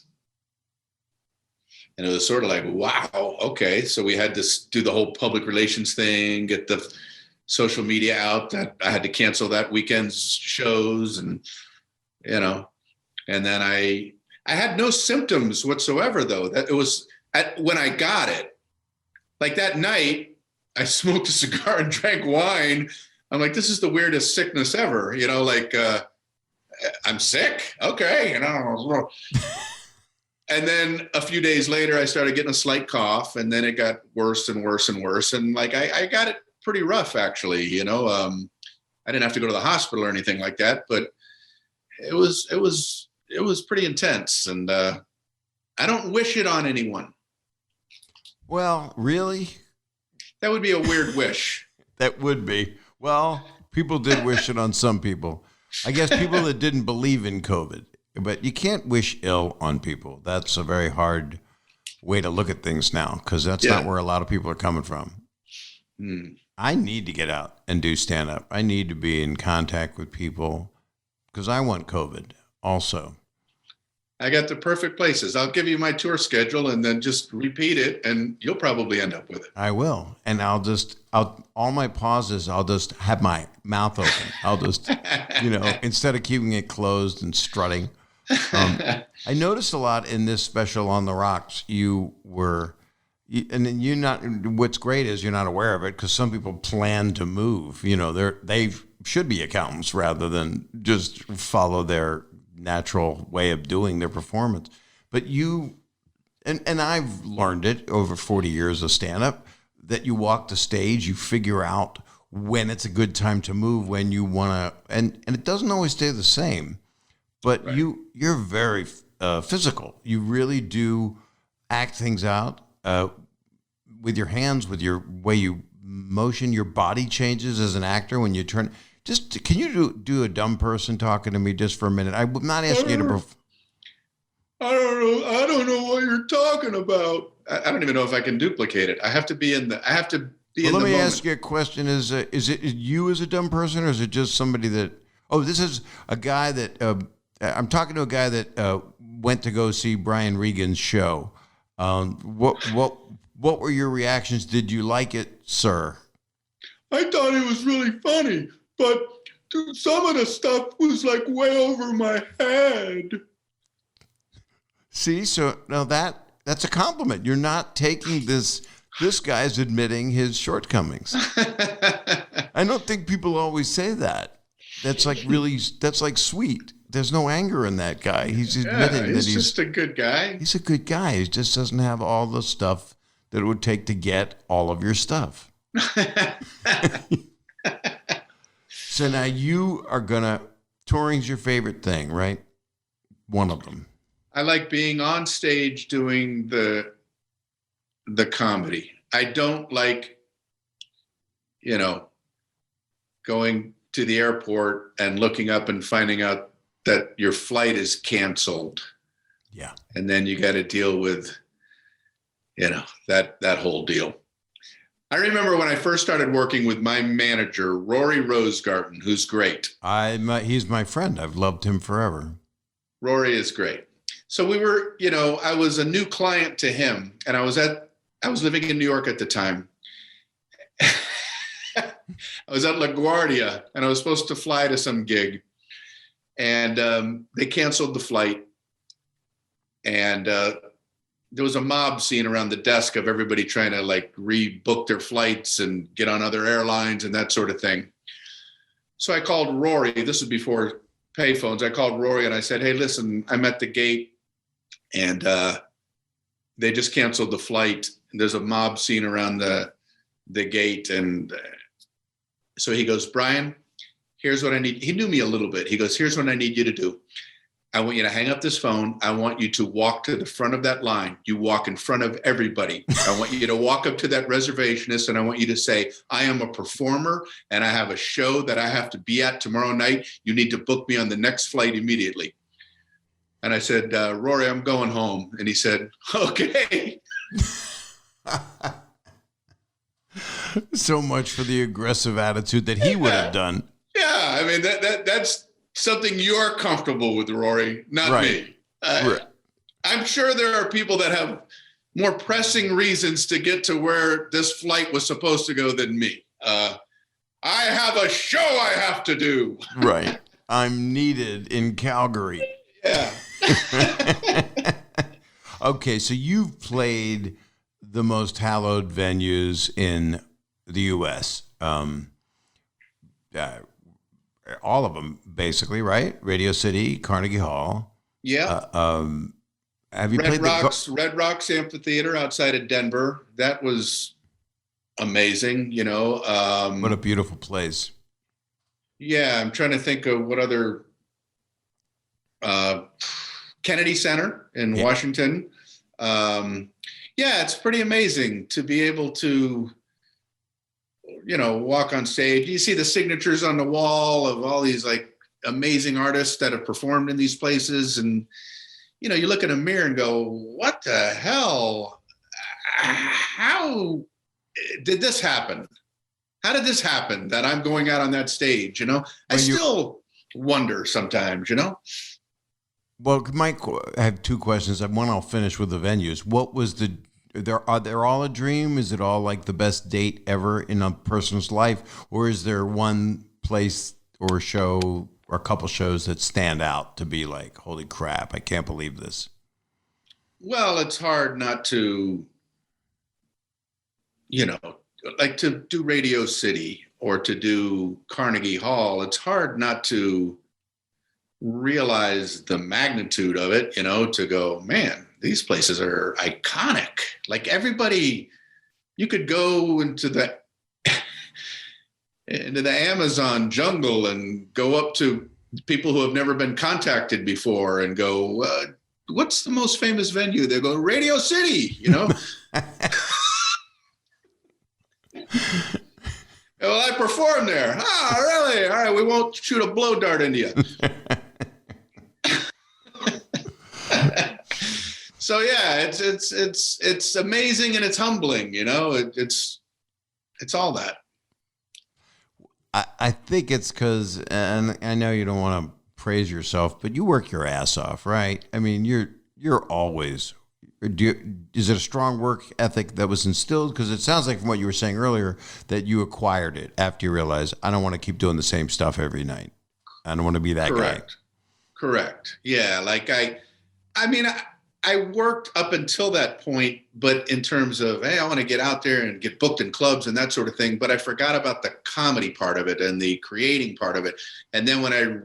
And it was sort of like, wow, okay. So we had to do the whole public relations thing, get the social media out that I had to cancel that weekend's shows, and and then I had no symptoms whatsoever, though. That it was when I got it, like that night, I smoked a cigar and drank wine. I'm like, this is the weirdest sickness ever. I'm sick. Okay. And then a few days later, I started getting a slight cough, and then it got worse and worse and worse. And like, I got it pretty rough, actually. I didn't have to go to the hospital or anything like that, but it was pretty intense. And I don't wish it on anyone. Well, really? That would be a weird wish. That would be. Well, people did wish it on some people. I guess people that didn't believe in COVID. But you can't wish ill on people. That's a very hard way to look at things now, because that's not where a lot of people are coming from. I need to get out and do stand-up. I need to be in contact with people because I want COVID also. I got the perfect places. I'll give you my tour schedule and then just repeat it, and you'll probably end up with it. I will. And all my pauses, I'll just have my mouth open. I'll just, instead of keeping it closed and strutting. I noticed a lot in this special on the Rocks. What's great is you're not aware of it, because some people plan to move. They should be accountants rather than just follow their natural way of doing their performance. But and I've learned it over 40 years of stand-up, that you walk the stage, you figure out when it's a good time to move, when you want to, and it doesn't always stay the same. But right. You're very physical. You really do act things out with your hands, with your way you motion. Your body changes as an actor when you turn. Just can you do a dumb person talking to me just for a minute? I'm not asking you to. I don't know what you're talking about. I don't even know if I can duplicate it. I have to be in the. Let me ask you a question: Is it you as a dumb person, or is it just somebody that Oh, this is a guy that I'm talking to a guy that went to go see Brian Regan's show. What were your reactions? Did you like it, sir? I thought it was really funny, but some of the stuff was like way over my head. See, so now that's a compliment. You're not taking this guy's admitting his shortcomings. I don't think people always say that. That's like sweet. There's no anger in that guy. He's admitting that he's just a good guy. He's a good guy. He just doesn't have all the stuff that it would take to get all of your stuff. So now you are touring's your favorite thing, right? One of them. I like being on stage doing the comedy. I don't like, going to the airport and looking up and finding out that your flight is canceled. Yeah. And then you got to deal with, that whole deal. I remember when I first started working with my manager, Rory Rosegarten, who's great. He's my friend. I've loved him forever. Rory is great. So we were, I was a new client to him, and I was living in New York at the time. I was at LaGuardia, and I was supposed to fly to some gig, and they canceled the flight. And there was a mob scene around the desk of everybody trying to rebook their flights and get on other airlines and that sort of thing. So I called Rory. This was before payphones. I called Rory and I said, "Hey, listen, I'm at the gate and they just canceled the flight. There's a mob scene around the gate." And so he goes, "Brian, here's what I need." He knew me a little bit. He goes, "Here's what I need you to do. I want you to hang up this phone. I want you to walk to the front of that line. You walk in front of everybody. I want you to walk up to that reservationist and I want you to say, 'I am a performer and I have a show that I have to be at tomorrow night. You need to book me on the next flight immediately.'" And I said, "Rory, I'm going home." And he said, "Okay." So much for the aggressive attitude that he would have done. Yeah, I mean, that's something you're comfortable with, Rory, not me. Right. I'm sure there are people that have more pressing reasons to get to where this flight was supposed to go than me. I have a show I have to do. Right. I'm needed in Calgary. Yeah. Okay, so you've played the most hallowed venues in the U.S. All of them, basically, right? Radio City, Carnegie Hall. Yeah. Have you played Red Rocks Amphitheater outside of Denver? That was amazing. What a beautiful place. Yeah, I'm trying to think of what other. Kennedy Center in Washington. Yeah, it's pretty amazing to be able to, walk on stage. You see the signatures on the wall of all these amazing artists that have performed in these places. And, you look in a mirror and go, what the hell? How did this happen? How did this happen that I'm going out on that stage? I still wonder sometimes, Well, Mike, I have two questions. One, I'll finish with the venues. What was are they all a dream? Is it all like the best date ever in a person's life? Or is there one place or show or a couple shows that stand out to be like, holy crap, I can't believe this? Well, it's hard not to, to do Radio City or to do Carnegie Hall. It's hard not to realize the magnitude of it, to go, man, these places are iconic. Like everybody, you could go into the Amazon jungle and go up to people who have never been contacted before and go, what's the most famous venue? They go, Radio City, Well, I performed there. Oh, really? All right, we won't shoot a blow dart into you. So yeah, it's amazing and it's humbling, it's all that. I think it's because, and I know you don't want to praise yourself, but you work your ass off, right? I mean, you're always. Is it a strong work ethic that was instilled? Because it sounds like from what you were saying earlier that you acquired it after you realized I don't want to keep doing the same stuff every night. I don't want to be that guy. Correct. Yeah. Like I mean, I worked up until that point, but in terms of, hey, I want to get out there and get booked in clubs and that sort of thing. But I forgot about the comedy part of it and the creating part of it. And then when I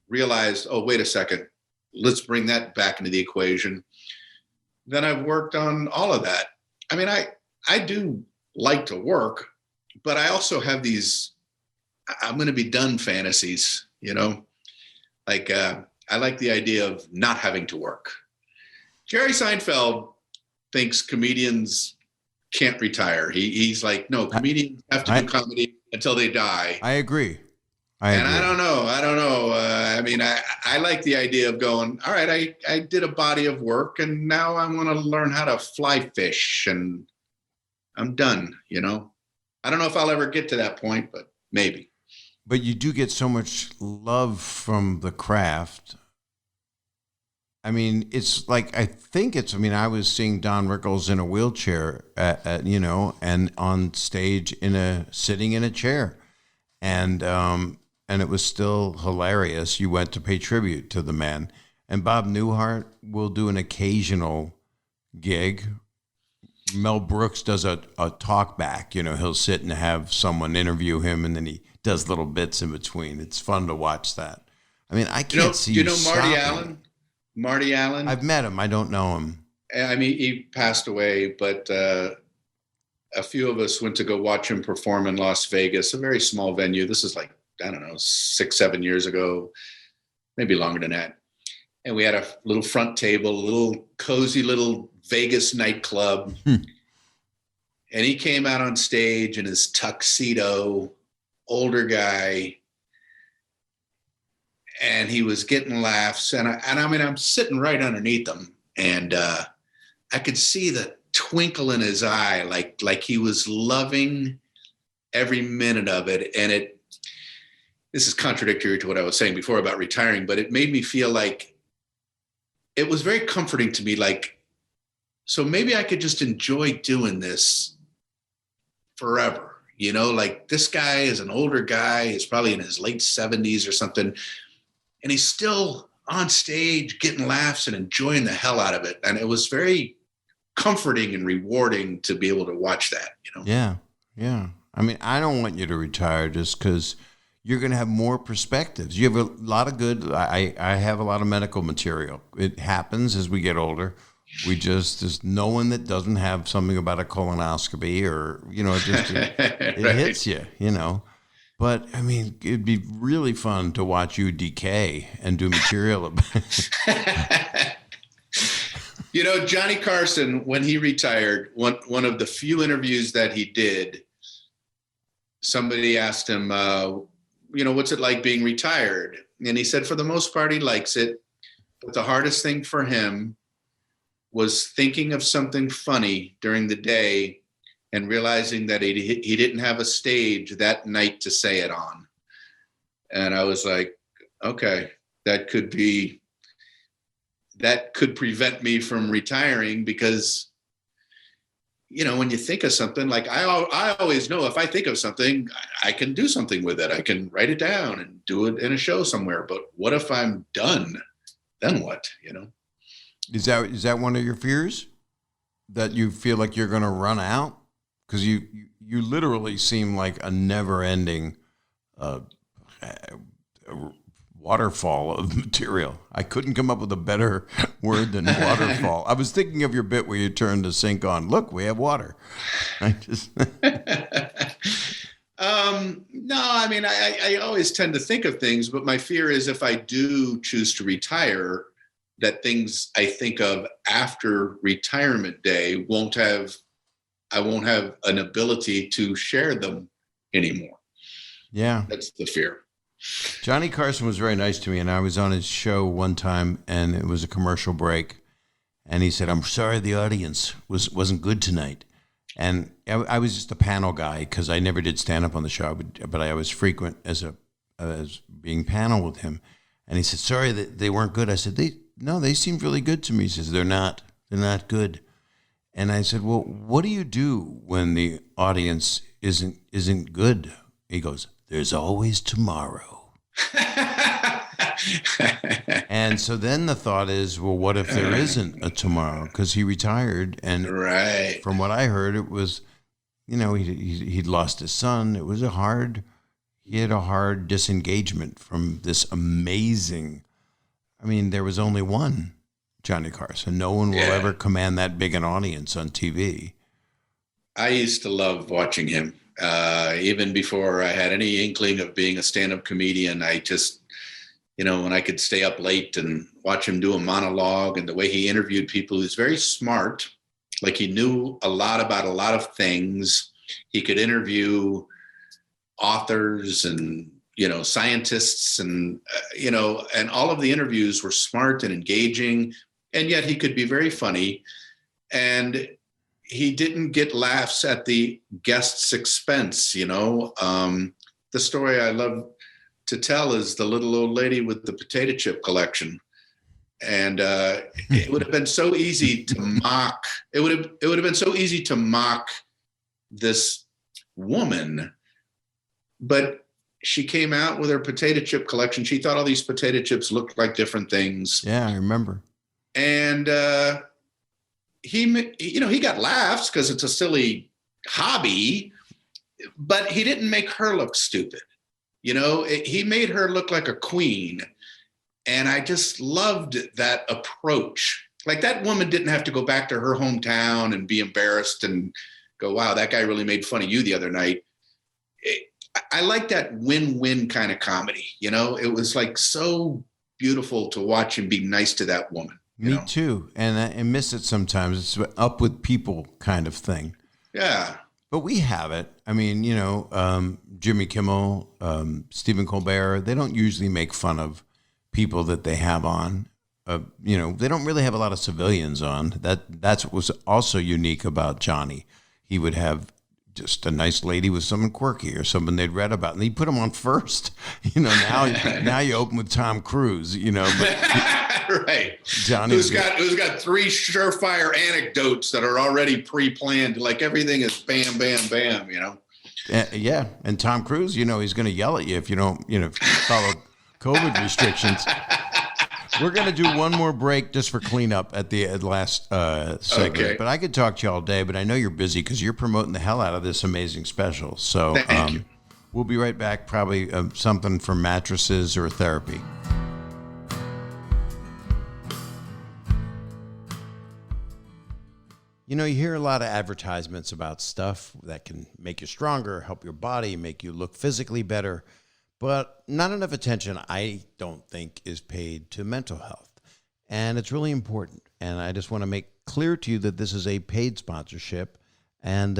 realized, oh, wait a second, let's bring that back into the equation. Then I've worked on all of that. I mean, I do like to work, but I also have these, I'm going to be done fantasies, like I like the idea of not having to work. Jerry Seinfeld thinks comedians can't retire. He's like, no, comedians have to do comedy until they die. I agree. I don't know. I mean, I like the idea of going, all right, I did a body of work and now I want to learn how to fly fish and I'm done, I don't know if I'll ever get to that point, but maybe. But you do get so much love from the craft. I mean, it's like, I was seeing Don Rickles in a wheelchair and on stage sitting in a chair. And it was still hilarious. You went to pay tribute to the man. And Bob Newhart will do an occasional gig. Mel Brooks does a talk back. He'll sit and have someone interview him, and then he does little bits in between. It's fun to watch that. I mean, I can't see you. Do you know Marty Allen? Marty Allen? I've met him. I don't know him. I mean, he passed away, but a few of us went to go watch him perform in Las Vegas, a very small venue. This is like, I don't know, 6-7 years ago, maybe longer than that. And we had a little front table, a little cozy little Vegas nightclub. And he came out on stage in his tuxedo, older guy. And he was getting laughs. And I mean, I'm sitting right underneath him. And I could see the twinkle in his eye, like he was loving every minute of it. And this is contradictory to what I was saying before about retiring, but it made me feel like it was very comforting to me. Like, so maybe I could just enjoy doing this forever. Like this guy is an older guy. He's probably in his late 70s or something. And he's still on stage getting laughs and enjoying the hell out of it. And it was very comforting and rewarding to be able to watch that, Yeah. Yeah. I mean, I don't want you to retire just because you're going to have more perspectives. You have a lot of good, I have a lot of medical material. It happens as we get older. There's no one that doesn't have something about a colonoscopy or, it right. hits you, But I mean, it'd be really fun to watch you decay and do material about it. Johnny Carson, when he retired, one of the few interviews that he did, somebody asked him, what's it like being retired? And he said, for the most part, he likes it. But the hardest thing for him was thinking of something funny during the day and realizing that he didn't have a stage that night to say it on. And I was like, okay, that could prevent me from retiring because, when you think of something, like I always know if I think of something, I can do something with it. I can write it down and do it in a show somewhere. But what if I'm done? Then what, Is that one of your fears? That you feel like you're going to run out? Because you literally seem like a never-ending waterfall of material. I couldn't come up with a better word than waterfall. I was thinking of your bit where you turn the sink on. Look, we have water. No, I mean, I always tend to think of things, but my fear is if I do choose to retire, that things I think of after retirement day I won't have an ability to share them anymore. Yeah. That's the fear. Johnny Carson was very nice to me, and I was on his show one time, and it was a commercial break, and he said, "I'm sorry the audience wasn't good tonight." And I was just a panel guy because I never did stand up on the show, but I was frequent as being panel with him. And he said, sorry that they weren't good. I said, they seemed really good to me. He says, they're not good. And I said, well, what do you do when the audience isn't good? He goes, there's always tomorrow. And so then the thought is, well, what if there isn't a tomorrow? Because he retired, and right. From what I heard, it was, he'd lost his son. It was he had a hard disengagement from this amazing. I mean, there was only one Johnny Carson. No one will ever command that big an audience on TV. I used to love watching him. Even before I had any inkling of being a stand-up comedian, I just, when I could stay up late and watch him do a monologue, and the way he interviewed people, he was very smart. Like, he knew a lot about a lot of things. He could interview authors and, scientists and, and all of the interviews were smart and engaging, and yet he could be very funny. And he didn't get laughs at the guest's expense. The story I love to tell is the little old lady with the potato chip collection. And it would have been so easy to mock. It would have been so easy to mock this woman, but she came out with her potato chip collection. She thought all these potato chips looked like different things. Yeah, I remember. And he got laughs because it's a silly hobby, but he didn't make her look stupid. He made her look like a queen. And I just loved that approach. Like, that woman didn't have to go back to her hometown and be embarrassed and go, wow, that guy really made fun of you the other night. I like that win-win kind of comedy. It was like so beautiful to watch him be nice to that woman. Me too. And I miss it sometimes. It's an up with people kind of thing. Yeah. But we have it. I mean, Jimmy Kimmel, Stephen Colbert, they don't usually make fun of people that they have on. They don't really have a lot of civilians on. That's what was also unique about Johnny. He would have just a nice lady with someone quirky or something they'd read about, and he'd put them on first. Now you open with Tom Cruise. But right. Johnny, who's got three surefire anecdotes that are already pre-planned. Like, everything is bam, bam, bam. Yeah, and Tom Cruise, he's going to yell at you if you don't, follow COVID restrictions. We're going to do one more break just for cleanup at the last segment. Okay. But I could talk to you all day, but I know you're busy because you're promoting the hell out of this amazing special. So Thank you. We'll be right back, probably something for mattresses or therapy. You hear a lot of advertisements about stuff that can make you stronger, help your body, make you look physically better. But not enough attention, I don't think, is paid to mental health. And it's really important. And I just want to make clear to you that this is a paid sponsorship, and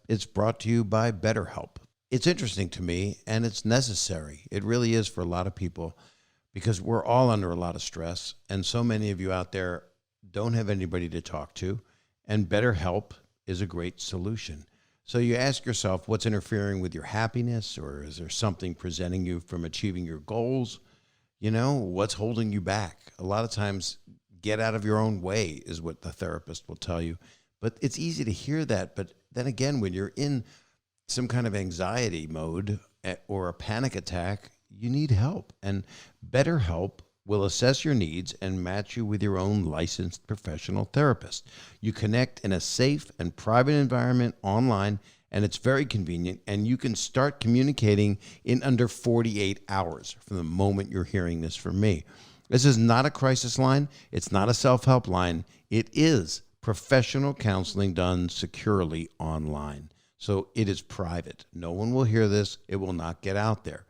it's brought to you by BetterHelp. It's interesting to me, and it's necessary. It really is for a lot of people, because we're all under a lot of stress. And so many of you out there don't have anybody to talk to. And BetterHelp is a great solution. So you ask yourself, what's interfering with your happiness, or is there something preventing you from achieving your goals? What's holding you back? A lot of times, get out of your own way is what the therapist will tell you. But it's easy to hear that. But then again, when you're in some kind of anxiety mode or a panic attack, you need help. And BetterHelp will assess your needs and match you with your own licensed professional therapist. You connect in a safe and private environment online, and it's very convenient, and you can start communicating in under 48 hours from the moment you're hearing this from me. This is not a crisis line. It's not a self-help line. It is professional counseling done securely online. So it is private. No one will hear this. It will not get out there.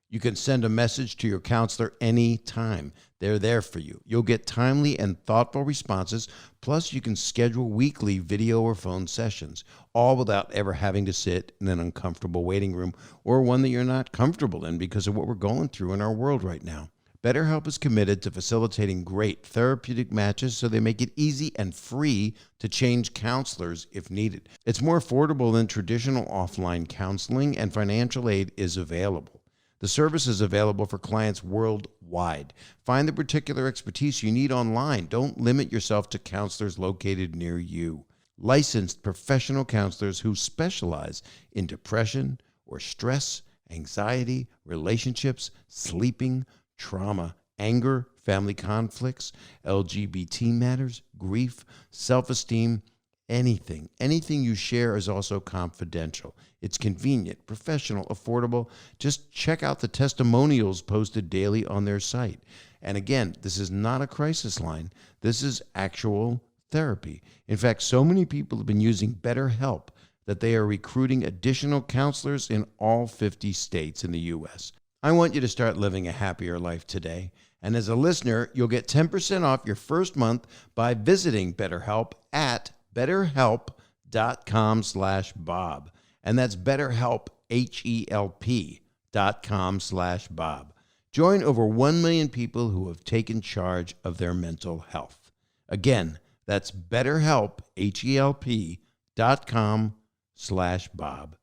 You can send a message to your counselor anytime. They're there for you. You'll get timely and thoughtful responses. Plus, you can schedule weekly video or phone sessions, all without ever having to sit in an uncomfortable waiting room or one that you're not comfortable in because of what we're going through in our world right now. BetterHelp is committed to facilitating great therapeutic matches so they make it easy and free to change counselors if needed. It's more affordable than traditional offline counseling, and financial aid is available. The service is available for clients worldwide. Find the particular expertise you need online. Don't limit yourself to counselors located near you. Licensed professional counselors who specialize in depression or stress, anxiety, relationships, sleeping, trauma, anger, family conflicts, LGBT matters, grief, self-esteem, anything. Anything you share is also confidential. It's convenient, professional, affordable. Just check out the testimonials posted daily on their site. And again, this is not a crisis line. This is actual therapy. In fact, so many people have been using BetterHelp that they are recruiting additional counselors in all 50 states in the U.S. I want you to start living a happier life today. And as a listener, you'll get 10% off your first month by visiting BetterHelp at betterhelp.com/Bob. And that's BetterHelp, HELP.com/Bob. Join over 1 million people who have taken charge of their mental health. Again, that's BetterHelp, HELP.com/Bob.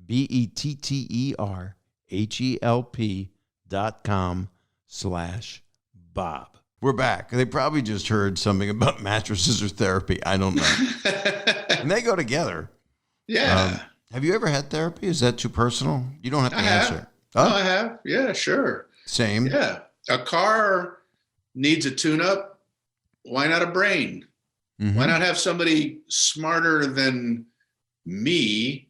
BetterHelp.com/Bob. We're back. They probably just heard something about mattresses or therapy. I don't know. And they go together. Yeah. Have you ever had therapy? Is that too personal? You don't have to answer. Oh, I have. Yeah, sure. Same. Yeah. A car needs a tune-up. Why not a brain? Mm-hmm. Why not have somebody smarter than me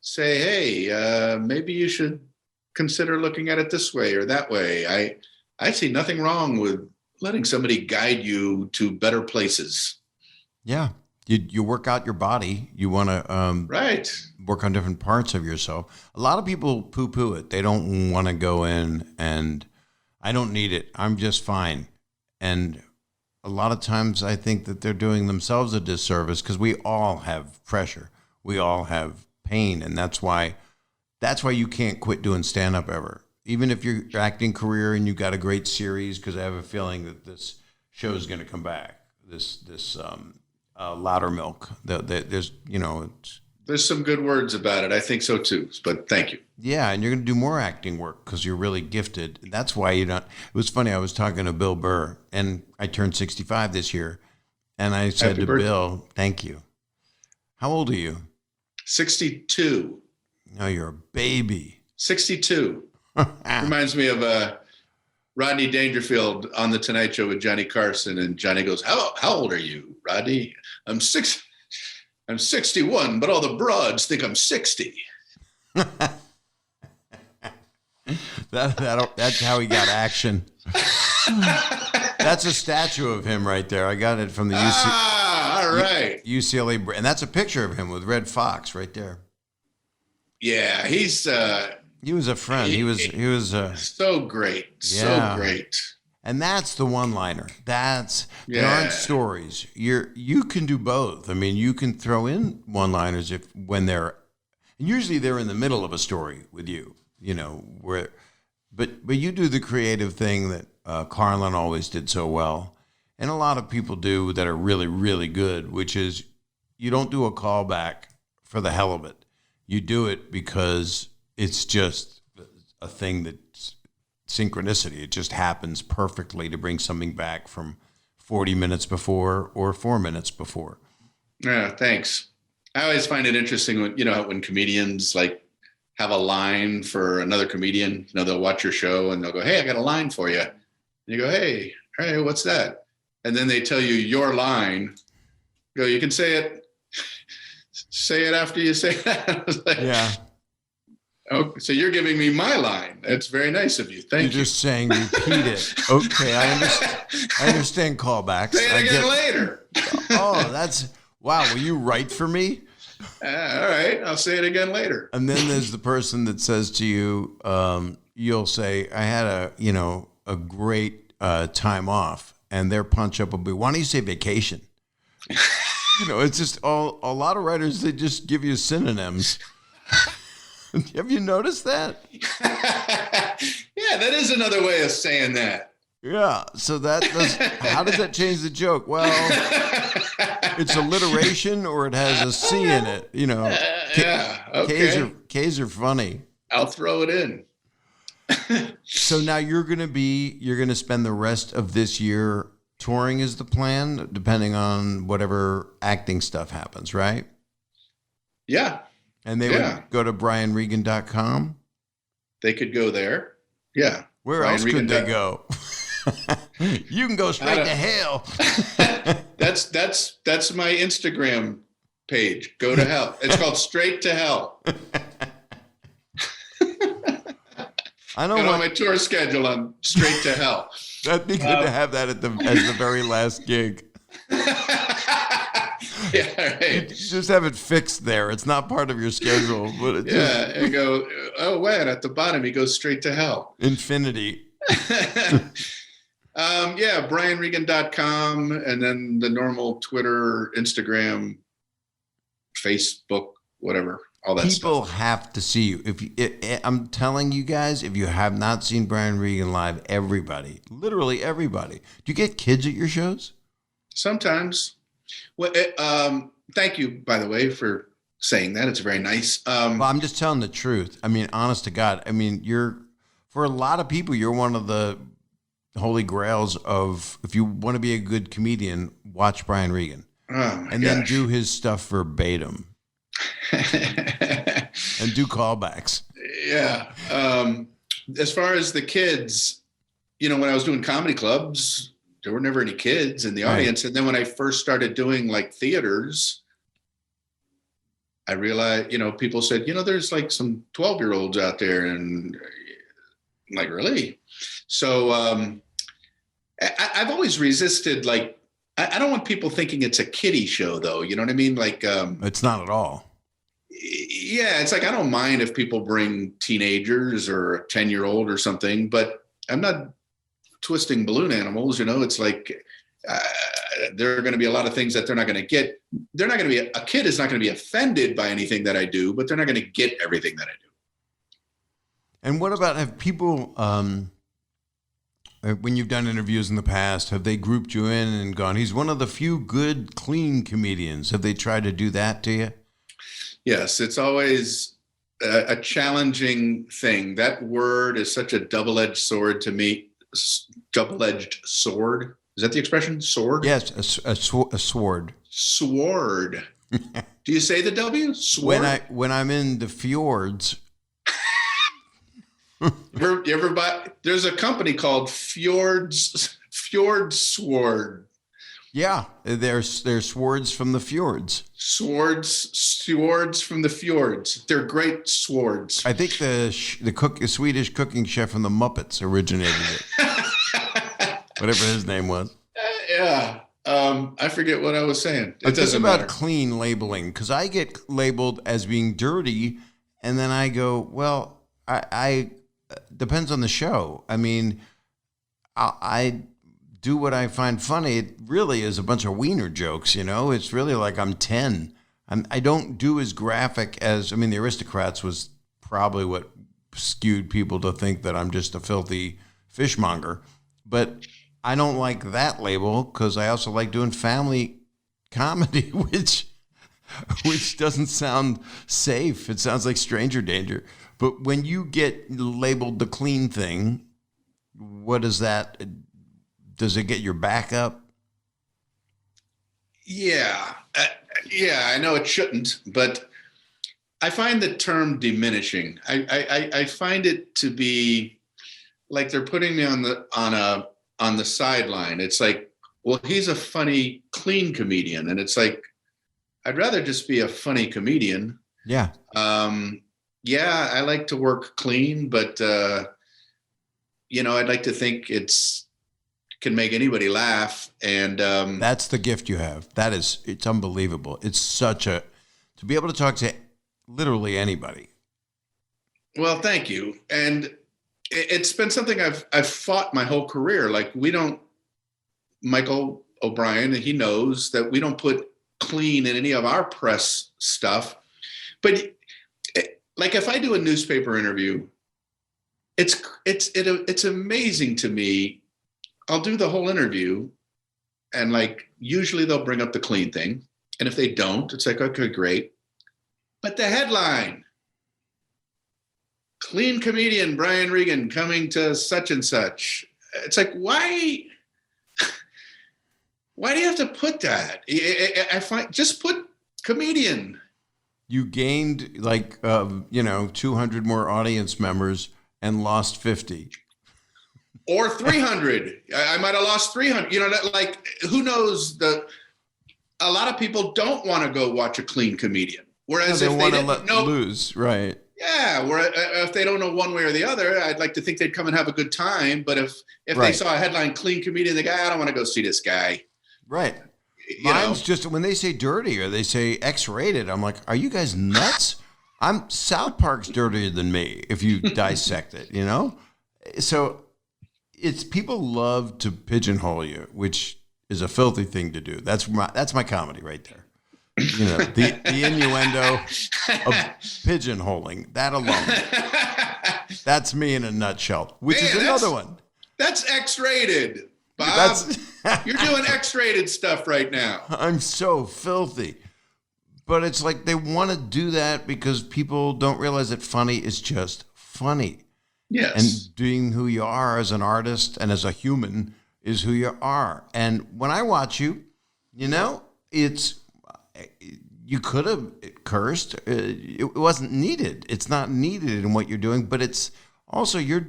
say, hey, maybe you should consider looking at it this way or that way. I see nothing wrong with letting somebody guide you to better places. Yeah. You work out your body. You want to right. work on different parts of yourself. A lot of people poo-poo it. They don't want to go in and I don't need it. I'm just fine. And a lot of times I think that they're doing themselves a disservice because we all have pressure. We all have pain. And that's why you can't quit doing stand-up ever. Even if your acting career and you got a great series, because I have a feeling that this show is going to come back. This Loudermilk. There's there's some good words about it. I think so too. But thank you. Yeah, and you're going to do more acting work because you're really gifted. That's why you don't. It was funny. I was talking to Bill Burr, and I turned 65 this year, and I said Happy to birthday. Bill, "Thank you." How old are you? 62. No, you're a baby. 62. Reminds me of Rodney Dangerfield on The Tonight Show with Johnny Carson. And Johnny goes, how old are you, Rodney? I'm 61, but all the broads think I'm 60. That's how he got action. That's a statue of him right there. I got it from the all right. UCLA. And that's a picture of him with Red Fox right there. Yeah, he was a friend. He was so great. Yeah. So great. And that's the one-liner. There aren't stories. You can do both. I mean, you can throw in one-liners and usually they're in the middle of a story with you, but you do the creative thing that Carlin always did so well. And a lot of people do that are really, really good, which is you don't do a callback for the hell of it. You do it because it's just a thing that's synchronicity. It just happens perfectly to bring something back from 40 minutes before or 4 minutes before. Yeah, thanks. I always find it interesting when comedians have a line for another comedian. They'll watch your show and they'll go, "Hey, I got a line for you." And you go, "Hey, what's that?" And then they tell you your line. You go, "You can say it. Say it after you say that." I was like, yeah. Oh, so you're giving me my line. That's very nice of you. Thank you. You're just saying repeat it. Okay, I understand callbacks. Say it again later. Oh, wow. Will you write for me? All right, I'll say it again later. And then there's the person that says to you, you'll say, "I had a great time off," and their punch up will be, "Why don't you say vacation?" It's just a lot of writers, they just give you synonyms. Have you noticed that? Yeah, that is another way of saying that. Yeah. So how does that change the joke? Well, it's alliteration or it has a C in it. You know, Yeah. Okay. K's are funny. I'll throw it in. So now you're going to spend the rest of this year touring is the plan, depending on whatever acting stuff happens, right? Yeah. And they would go to brianregan.com. They could go there. Yeah. Where else could they go? You can go straight to hell. That's my Instagram page. Go to hell. It's called Straight to Hell. I know on my tour schedule on Straight to Hell. That'd be good to have that as the very last gig. Yeah, right. You just have it fixed there. It's not part of your schedule, but and go. Oh, wait! At the bottom, he goes straight to hell. Infinity. BrianRegan.com, and then the normal Twitter, Instagram, Facebook, whatever, all that People stuff. have to see you. I'm telling you guys, if you have not seen Brian Regan live, everybody, literally everybody. Do you get kids at your shows? Sometimes. Well, thank you, by the way, for saying that. It's very nice. Well, I'm just telling the truth. I mean, honest to God. I mean, for a lot of people, you're one of the holy grails of, if you want to be a good comedian, watch Brian Regan. And then do his stuff verbatim. And do callbacks. Yeah. As far as the kids, when I was doing comedy clubs, there were never any kids in the audience. And then when I first started doing like theaters, I realized, people said, there's like some 12-year-olds out there. And I'm like, really? So I've always resisted, like, I don't want people thinking it's a kiddie show, though. You know what I mean? Like, it's not at all. Yeah, it's like, I don't mind if people bring teenagers or a 10-year-old or something, but I'm not twisting balloon animals. It's like there are going to be a lot of things that they're not going to get. They're not going to be, a kid is not going to be offended by anything that I do, but they're not going to get everything that I do. And what about, have people, when you've done interviews in the past, have they grouped you in and gone, he's one of the few good, clean comedians? Have they tried to do that to you? Yes, it's always a challenging thing. That word is such a double-edged sword to me. Double-edged sword. Is that the expression? Sword? Yes, a sword. Sword. Do you say the W? Sword? When I'm in the fjords. You ever buy? There's a company called Fjord Sword. Yeah, they're swords from the fjords. Swords from the fjords. They're great swords. I think the Swedish cooking chef from the Muppets originated it. Whatever his name was. Yeah. I forget what I was saying. It doesn't matter. About clean labeling, because I get labeled as being dirty, and then I go, well, I depends on the show. I mean, I do what I find funny. It really is a bunch of wiener jokes, It's really like I'm 10. I don't do as graphic as, The Aristocrats was probably what skewed people to think that I'm just a filthy fishmonger. But I don't like that label, because I also like doing family comedy, which doesn't sound safe. It sounds like stranger danger. But when you get labeled the clean thing, what is that? Does it get your back up? Yeah. I know it shouldn't, but I find the term diminishing. I find it to be like they're putting me on the sideline. It's like, well, he's a funny, clean comedian. And it's like, I'd rather just be a funny comedian. Yeah. Yeah, I like to work clean, but, I'd like to think can make anybody laugh. And that's the gift you have. It's unbelievable. It's to be able to talk to literally anybody. Well, thank you. And it's been something I've fought my whole career. Like, Michael O'Brien, he knows that we don't put clean in any of our press stuff. But like, if I do a newspaper interview, it's amazing to me I'll do the whole interview, and like usually they'll bring up the clean thing. And if they don't, it's like, okay, great. But the headline, clean comedian Brian Regan coming to such and such. It's like, why do you have to put that? I find, just put comedian. You gained like 200 more audience members and lost 50. Or 300. I might have lost 300. You know, like, who knows? A lot of people don't want to go watch a clean comedian. Whereas if they didn't know, lose, right? Yeah, where if they don't know one way or the other, I'd like to think they'd come and have a good time. But if they saw a headline clean comedian, they go, I don't want to go see this guy. Right. Mine's just when they say dirty or they say X-rated, I'm like, are you guys nuts? South Park's dirtier than me if you dissect it, you know? So it's people love to pigeonhole you, which is a filthy thing to do. That's my comedy right there. You know, the innuendo of pigeonholing, that alone. That's me in a nutshell, which is another one. That's X-rated, Bob. You're doing X-rated stuff right now. I'm so filthy. But it's like they want to do that because people don't realize that funny is just funny. Yes. And being who you are as an artist and as a human is who you are. And when I watch you, you know, you could have cursed. It wasn't needed. It's not needed in what you're doing, but it's also you're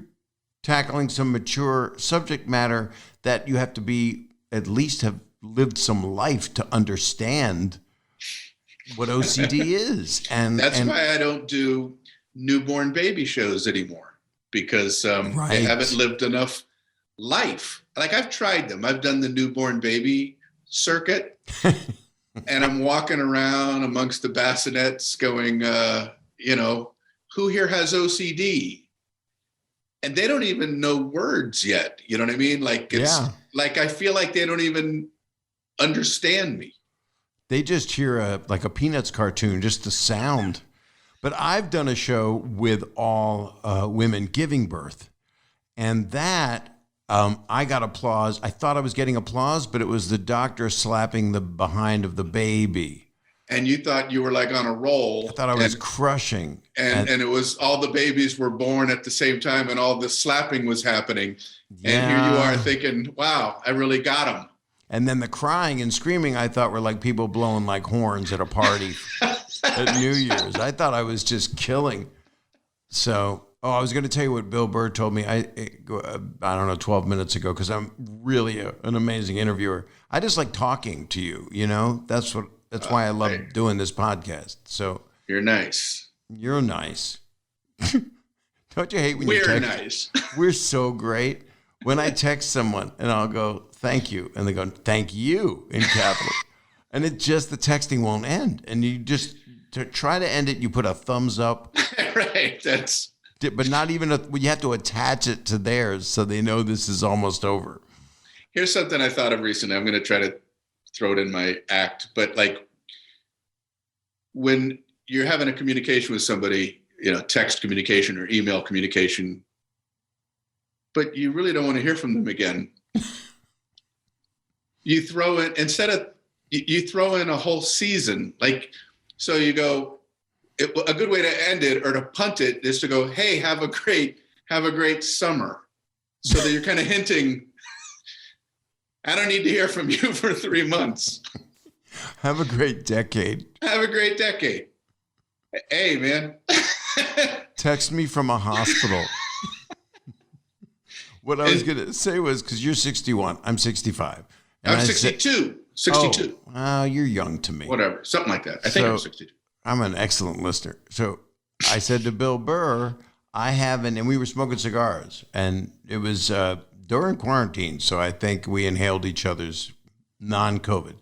tackling some mature subject matter that you have to be at least have lived some life to understand what OCD is. And that's why I don't do newborn baby shows anymore, because I haven't lived enough life. Like, I've tried them. I've done the newborn baby circuit. And I'm walking around amongst the bassinets going, who here has OCD? And they don't even know words yet. You know what I mean? Like, like, I feel like they don't even understand me. They just hear a Peanuts cartoon, just the sound. But I've done a show with all women giving birth. And that, I got applause. I thought I was getting applause, but it was the doctor slapping the behind of the baby. And you thought you were like on a roll. I thought I was crushing. And it was all the babies were born at the same time and all the slapping was happening. Yeah. And here you are thinking, wow, I really got him. And then the crying and screaming I thought were like people blowing like horns at a party at New Year's. I thought I was just killing. So... I was going to tell you what Bill Burr told me, I don't know, 12 minutes ago, because I'm really an amazing interviewer. I just like talking to you, you know? That's why I love doing this podcast. So you're nice. You're nice. Don't you hate when we're you text? We're nice. We're so great. When I text someone and I'll go, thank you, and they go, thank you, in capital. And the texting won't end. And you just, to try to end it, you put a thumbs up. Right, but not even you have to attach it to theirs so they know this is almost over. Here's something I thought of recently. I'm going to try to throw it in my act. But like, when you're having a communication with somebody, you know, text communication or email communication, but you really don't want to hear from them again. You throw in, you throw in a whole season. Like, so you go, a good way to end it or to punt it is to go, hey, have a great summer. So that you're kind of hinting, I don't need to hear from you for 3 months. Have a great decade. Have a great decade. Hey, man. Text me from a hospital. What I was going to say was, because you're 61, I'm 65. I'm 62. 62. Oh, you're young to me. Whatever. Something like that. I think I'm 62. I'm an excellent listener. So I said to Bill Burr, and we were smoking cigars, and it was during quarantine. So I think we inhaled each other's non-COVID.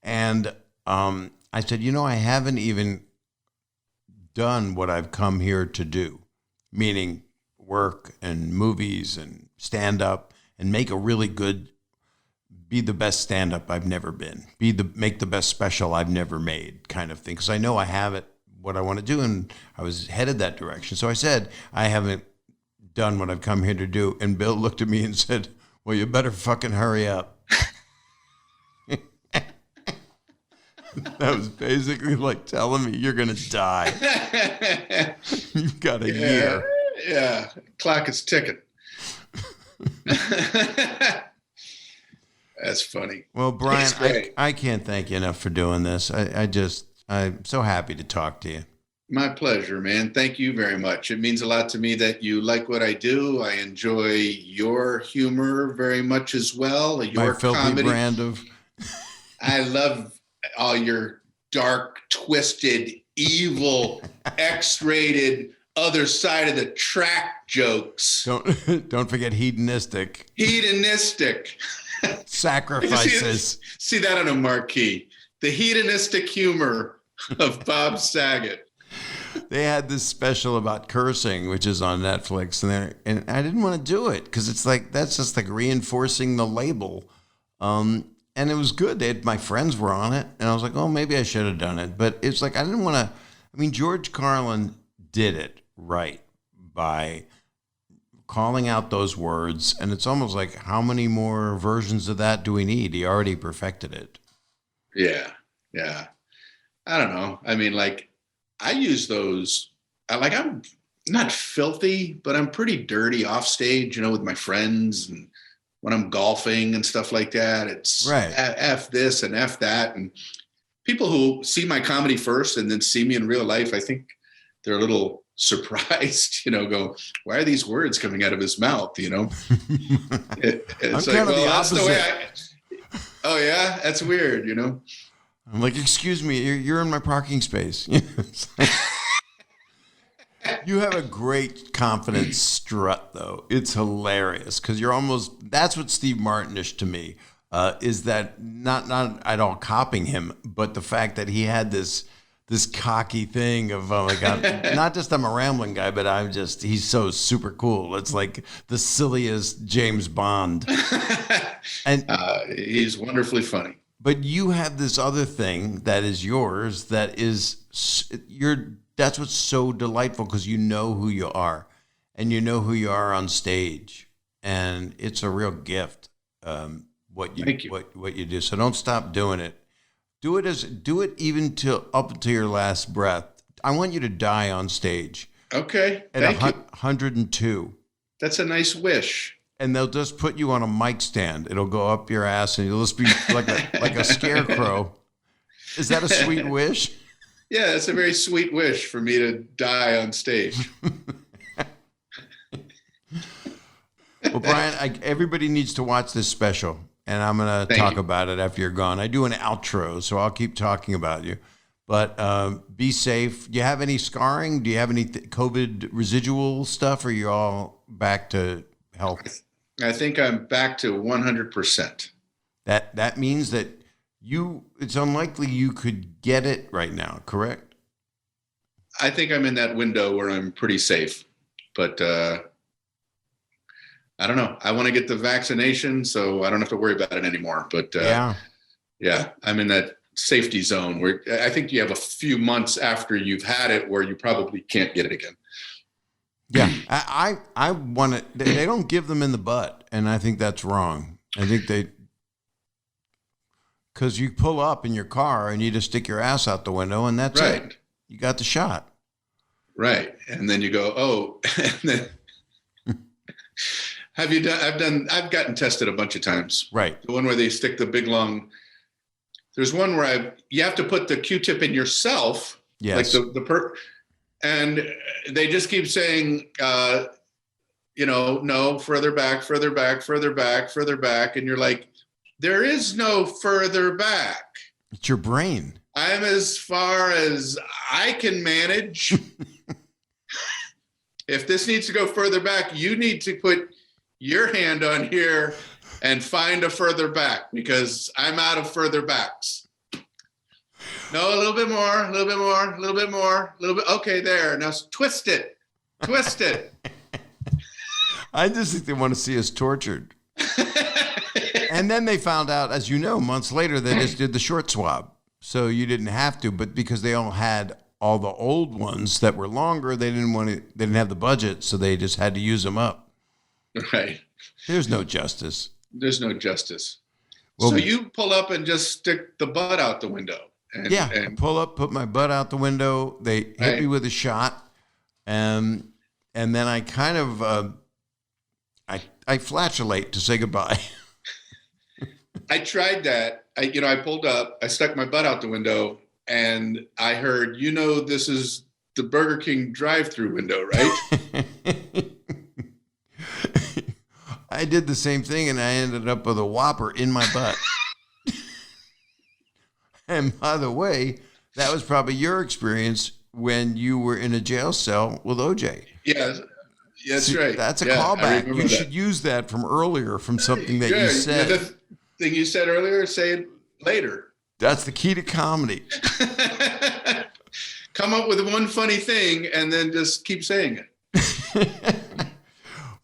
And I said, I haven't even done what I've come here to do, meaning work and movies and stand up and make a really good, be the best stand-up I've never been, make the best special I've never made kind of thing. Because I know I have it, what I want to do, and I was headed that direction. So I said, I haven't done what I've come here to do. And Bill looked at me and said, Well, you better fucking hurry up. That was basically like telling me you're going to die. You've got a year. Yeah. Clock is ticking. That's funny. Well, Brian, I can't thank you enough for doing this. I'm so happy to talk to you. My pleasure, man. Thank you very much. It means a lot to me that you like what I do. I enjoy your humor very much as well. Your My filthy comedy brand of. I love all your dark, twisted, evil, X-rated, other side of the track jokes. Don't forget hedonistic. Hedonistic. Sacrifices. See that on a marquee. The hedonistic humor of Bob Saget. They had this special about cursing, which is on Netflix, and I didn't want to do it because it's like that's just like reinforcing the label. And it was good. My friends were on it, and I was like, oh, maybe I should have done it. But it's like I didn't want to. I mean, George Carlin did it right by calling out those words, and it's almost like how many more versions of that do we need? He already perfected it. Yeah. I don't know. I mean, like, I use those. I'm not filthy, but I'm pretty dirty off stage, with my friends and when I'm golfing and stuff like that. It's right. F this and F that. And people who see my comedy first and then see me in real life, I think they're a little surprised, go, why are these words coming out of his mouth? It's I'm like, kind of the that's opposite. the way oh yeah, that's weird, I'm like, excuse me, you're in my parking space. You have a great confidence strut, though. It's hilarious because that's what Steve Martin-ish to me is that not at all copying him, but the fact that he had this cocky thing of, oh my God, not just I'm a rambling guy, but he's so super cool. It's like the silliest James Bond. And he's wonderfully funny. But you have this other thing that is yours that's what's so delightful because you know who you are and you know who you are on stage. And it's a real gift, what you do. So don't stop doing it. Do it even up to your last breath. I want you to die on stage. Okay. At 102. That's a nice wish. And they'll just put you on a mic stand. It'll go up your ass and you'll just be like a scarecrow. Is that a sweet wish? Yeah, it's a very sweet wish for me to die on stage. Well, Brian, everybody needs to watch this special, and I'm going to talk about it after you're gone. I do an outro, so I'll keep talking about you. But be safe. Do you have any scarring? Do you have any COVID residual stuff, or are you all back to health? I think I'm back to 100%. That means that it's unlikely you could get it right now, correct? I think I'm in that window where I'm pretty safe, but I don't know. I want to get the vaccination, so I don't have to worry about it anymore. But yeah, I'm in that safety zone where I think you have a few months after you've had it where you probably can't get it again. Yeah, I want it. They don't give them in the butt, and I think that's wrong. I think because you pull up in your car and you just stick your ass out the window, and that's it. You got the shot. Right, and then you go, oh, and then have you done? I've gotten tested a bunch of times. Right, the one where they stick the big long. There's one where you have to put the Q-tip in yourself. Yes, like and they just keep saying, no, further back, further back, further back, further back, and you're like, there is no further back. It's your brain. I'm as far as I can manage. If this needs to go further back, you need to put your hand on here and find a further back because I'm out of further backs. No, a little bit more, a little bit more, a little bit more, a little bit. Okay, there. Now twist it. Twist it. I just think they want to see us tortured. And then they found out, as you know, months later, they just did the short swab. So you didn't have to, but because they all had all the old ones that were longer, they didn't have the budget, so they just had to use them up. Right. There's no justice. There's no justice. Well, so you pull up and just stick the butt out the window. I pull up, put my butt out the window. They hit me with a shot, and then I kind of I flatulate to say goodbye. I tried that. I pulled up. I stuck my butt out the window, and I heard, this is the Burger King drive-through window, right? I did the same thing, and I ended up with a Whopper in my butt. And by the way, that was probably your experience when you were in a jail cell with OJ. Yeah, that's right. That's a callback. You should use that from earlier, from something that you said. The thing you said earlier, say it later. That's the key to comedy. Come up with one funny thing and then just keep saying it.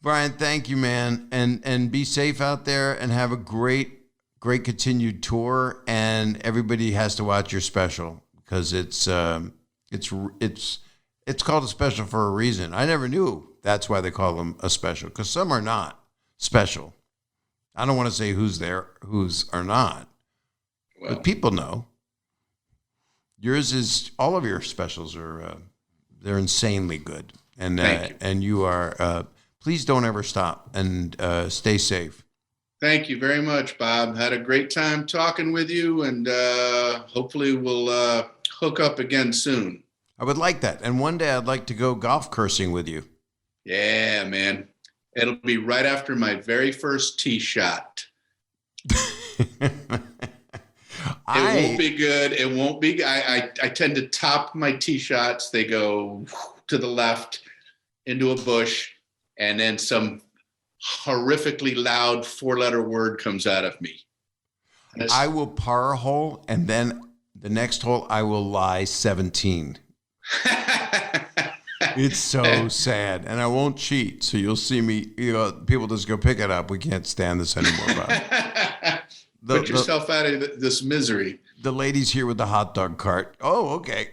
Brian, thank you, man. And be safe out there and have a great continued tour. And everybody has to watch your special because it's called a special for a reason. I never knew that's why they call them a special, because some are not special. I don't want to say who's are not, but people know. Yours is, all of your specials are, they're insanely good. And you are, please don't ever stop, and stay safe. Thank you very much, Bob. Had a great time talking with you, and hopefully we'll hook up again soon. I would like that. And one day I'd like to go golf cursing with you. Yeah, man. It'll be right after my very first tee shot. It won't be good. It won't be. I tend to top my tee shots. They go to the left into a bush, and then some horrifically loud 4-letter word comes out of me. I will par a hole, and then the next hole I will lie 17. It's so sad, and I won't cheat. So you'll see me. People just go pick it up. We can't stand this anymore, Bob. Put yourself out of this misery. The lady's here with the hot dog cart. Oh, okay.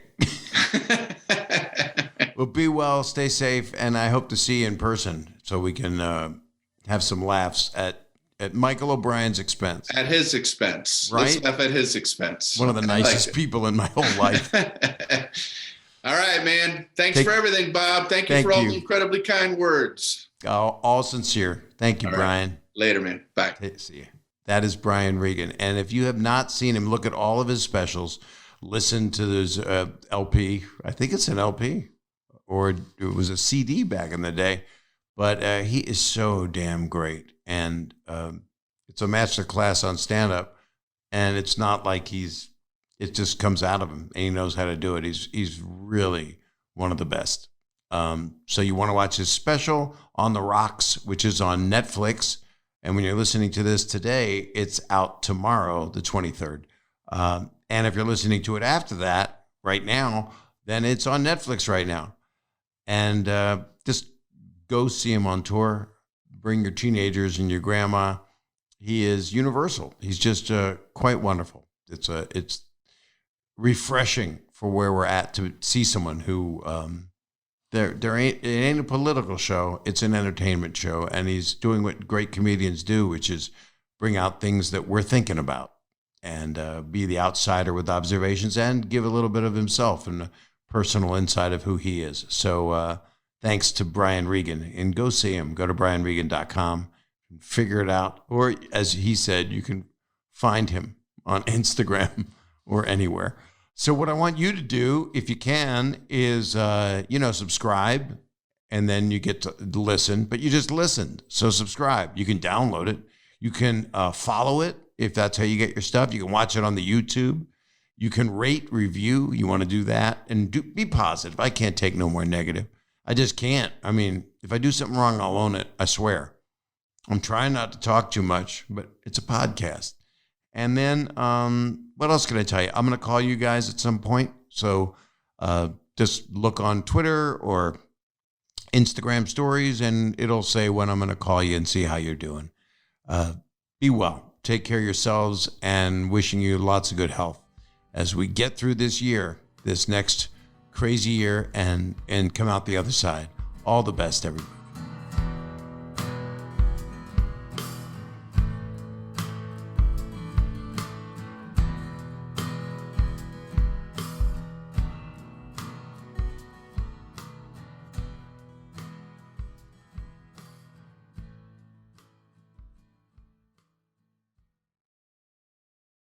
Well, be well, stay safe, and I hope to see you in person so we can have some laughs at Michael O'Brien's expense. At his expense. Right? Let's laugh at his expense. One of the nicest people in my whole life. All right, man. Thanks for everything, Bob. Thank you for all the incredibly kind words. All sincere. Thank you, Brian. Right. Later, man. Bye. See you. That is Brian Regan. And if you have not seen him, look at all of his specials. Listen to his LP. I think it's an LP, or it was a CD back in the day. But he is so damn great. And it's a master class on stand-up. And it's not like it just comes out of him, and he knows how to do it. He's really one of the best. So you want to watch his special, On the Rocks, which is on Netflix. And when you're listening to this today, it's out tomorrow, the 23rd. And if you're listening to it after that, right now, then it's on Netflix right now. And just go see him on tour. Bring your teenagers and your grandma. He is universal. He's just quite wonderful. It's refreshing for where we're at to see someone who it ain't a political show. It's an entertainment show, and he's doing what great comedians do, which is bring out things that we're thinking about and be the outsider with observations and give a little bit of himself and a personal insight of who he is. So thanks to Brian Regan, and go see him. Go to brianregan.com and figure it out. Or as he said, you can find him on Instagram or anywhere. So what I want you to do, if you can, is, subscribe, and then you get to listen, but you just listened. So subscribe. You can download it. You can follow it if that's how you get your stuff. You can watch it on the YouTube. You can rate, review. You want to do that, and be positive. I can't take no more negative. I just can't. I mean, if I do something wrong, I'll own it. I swear. I'm trying not to talk too much, but it's a podcast. And then, what else can I tell you? I'm going to call you guys at some point. So just look on Twitter or Instagram stories, and it'll say when I'm going to call you and see how you're doing. Be well. Take care of yourselves, and wishing you lots of good health as we get through this year, this next crazy year, and come out the other side. All the best, everybody.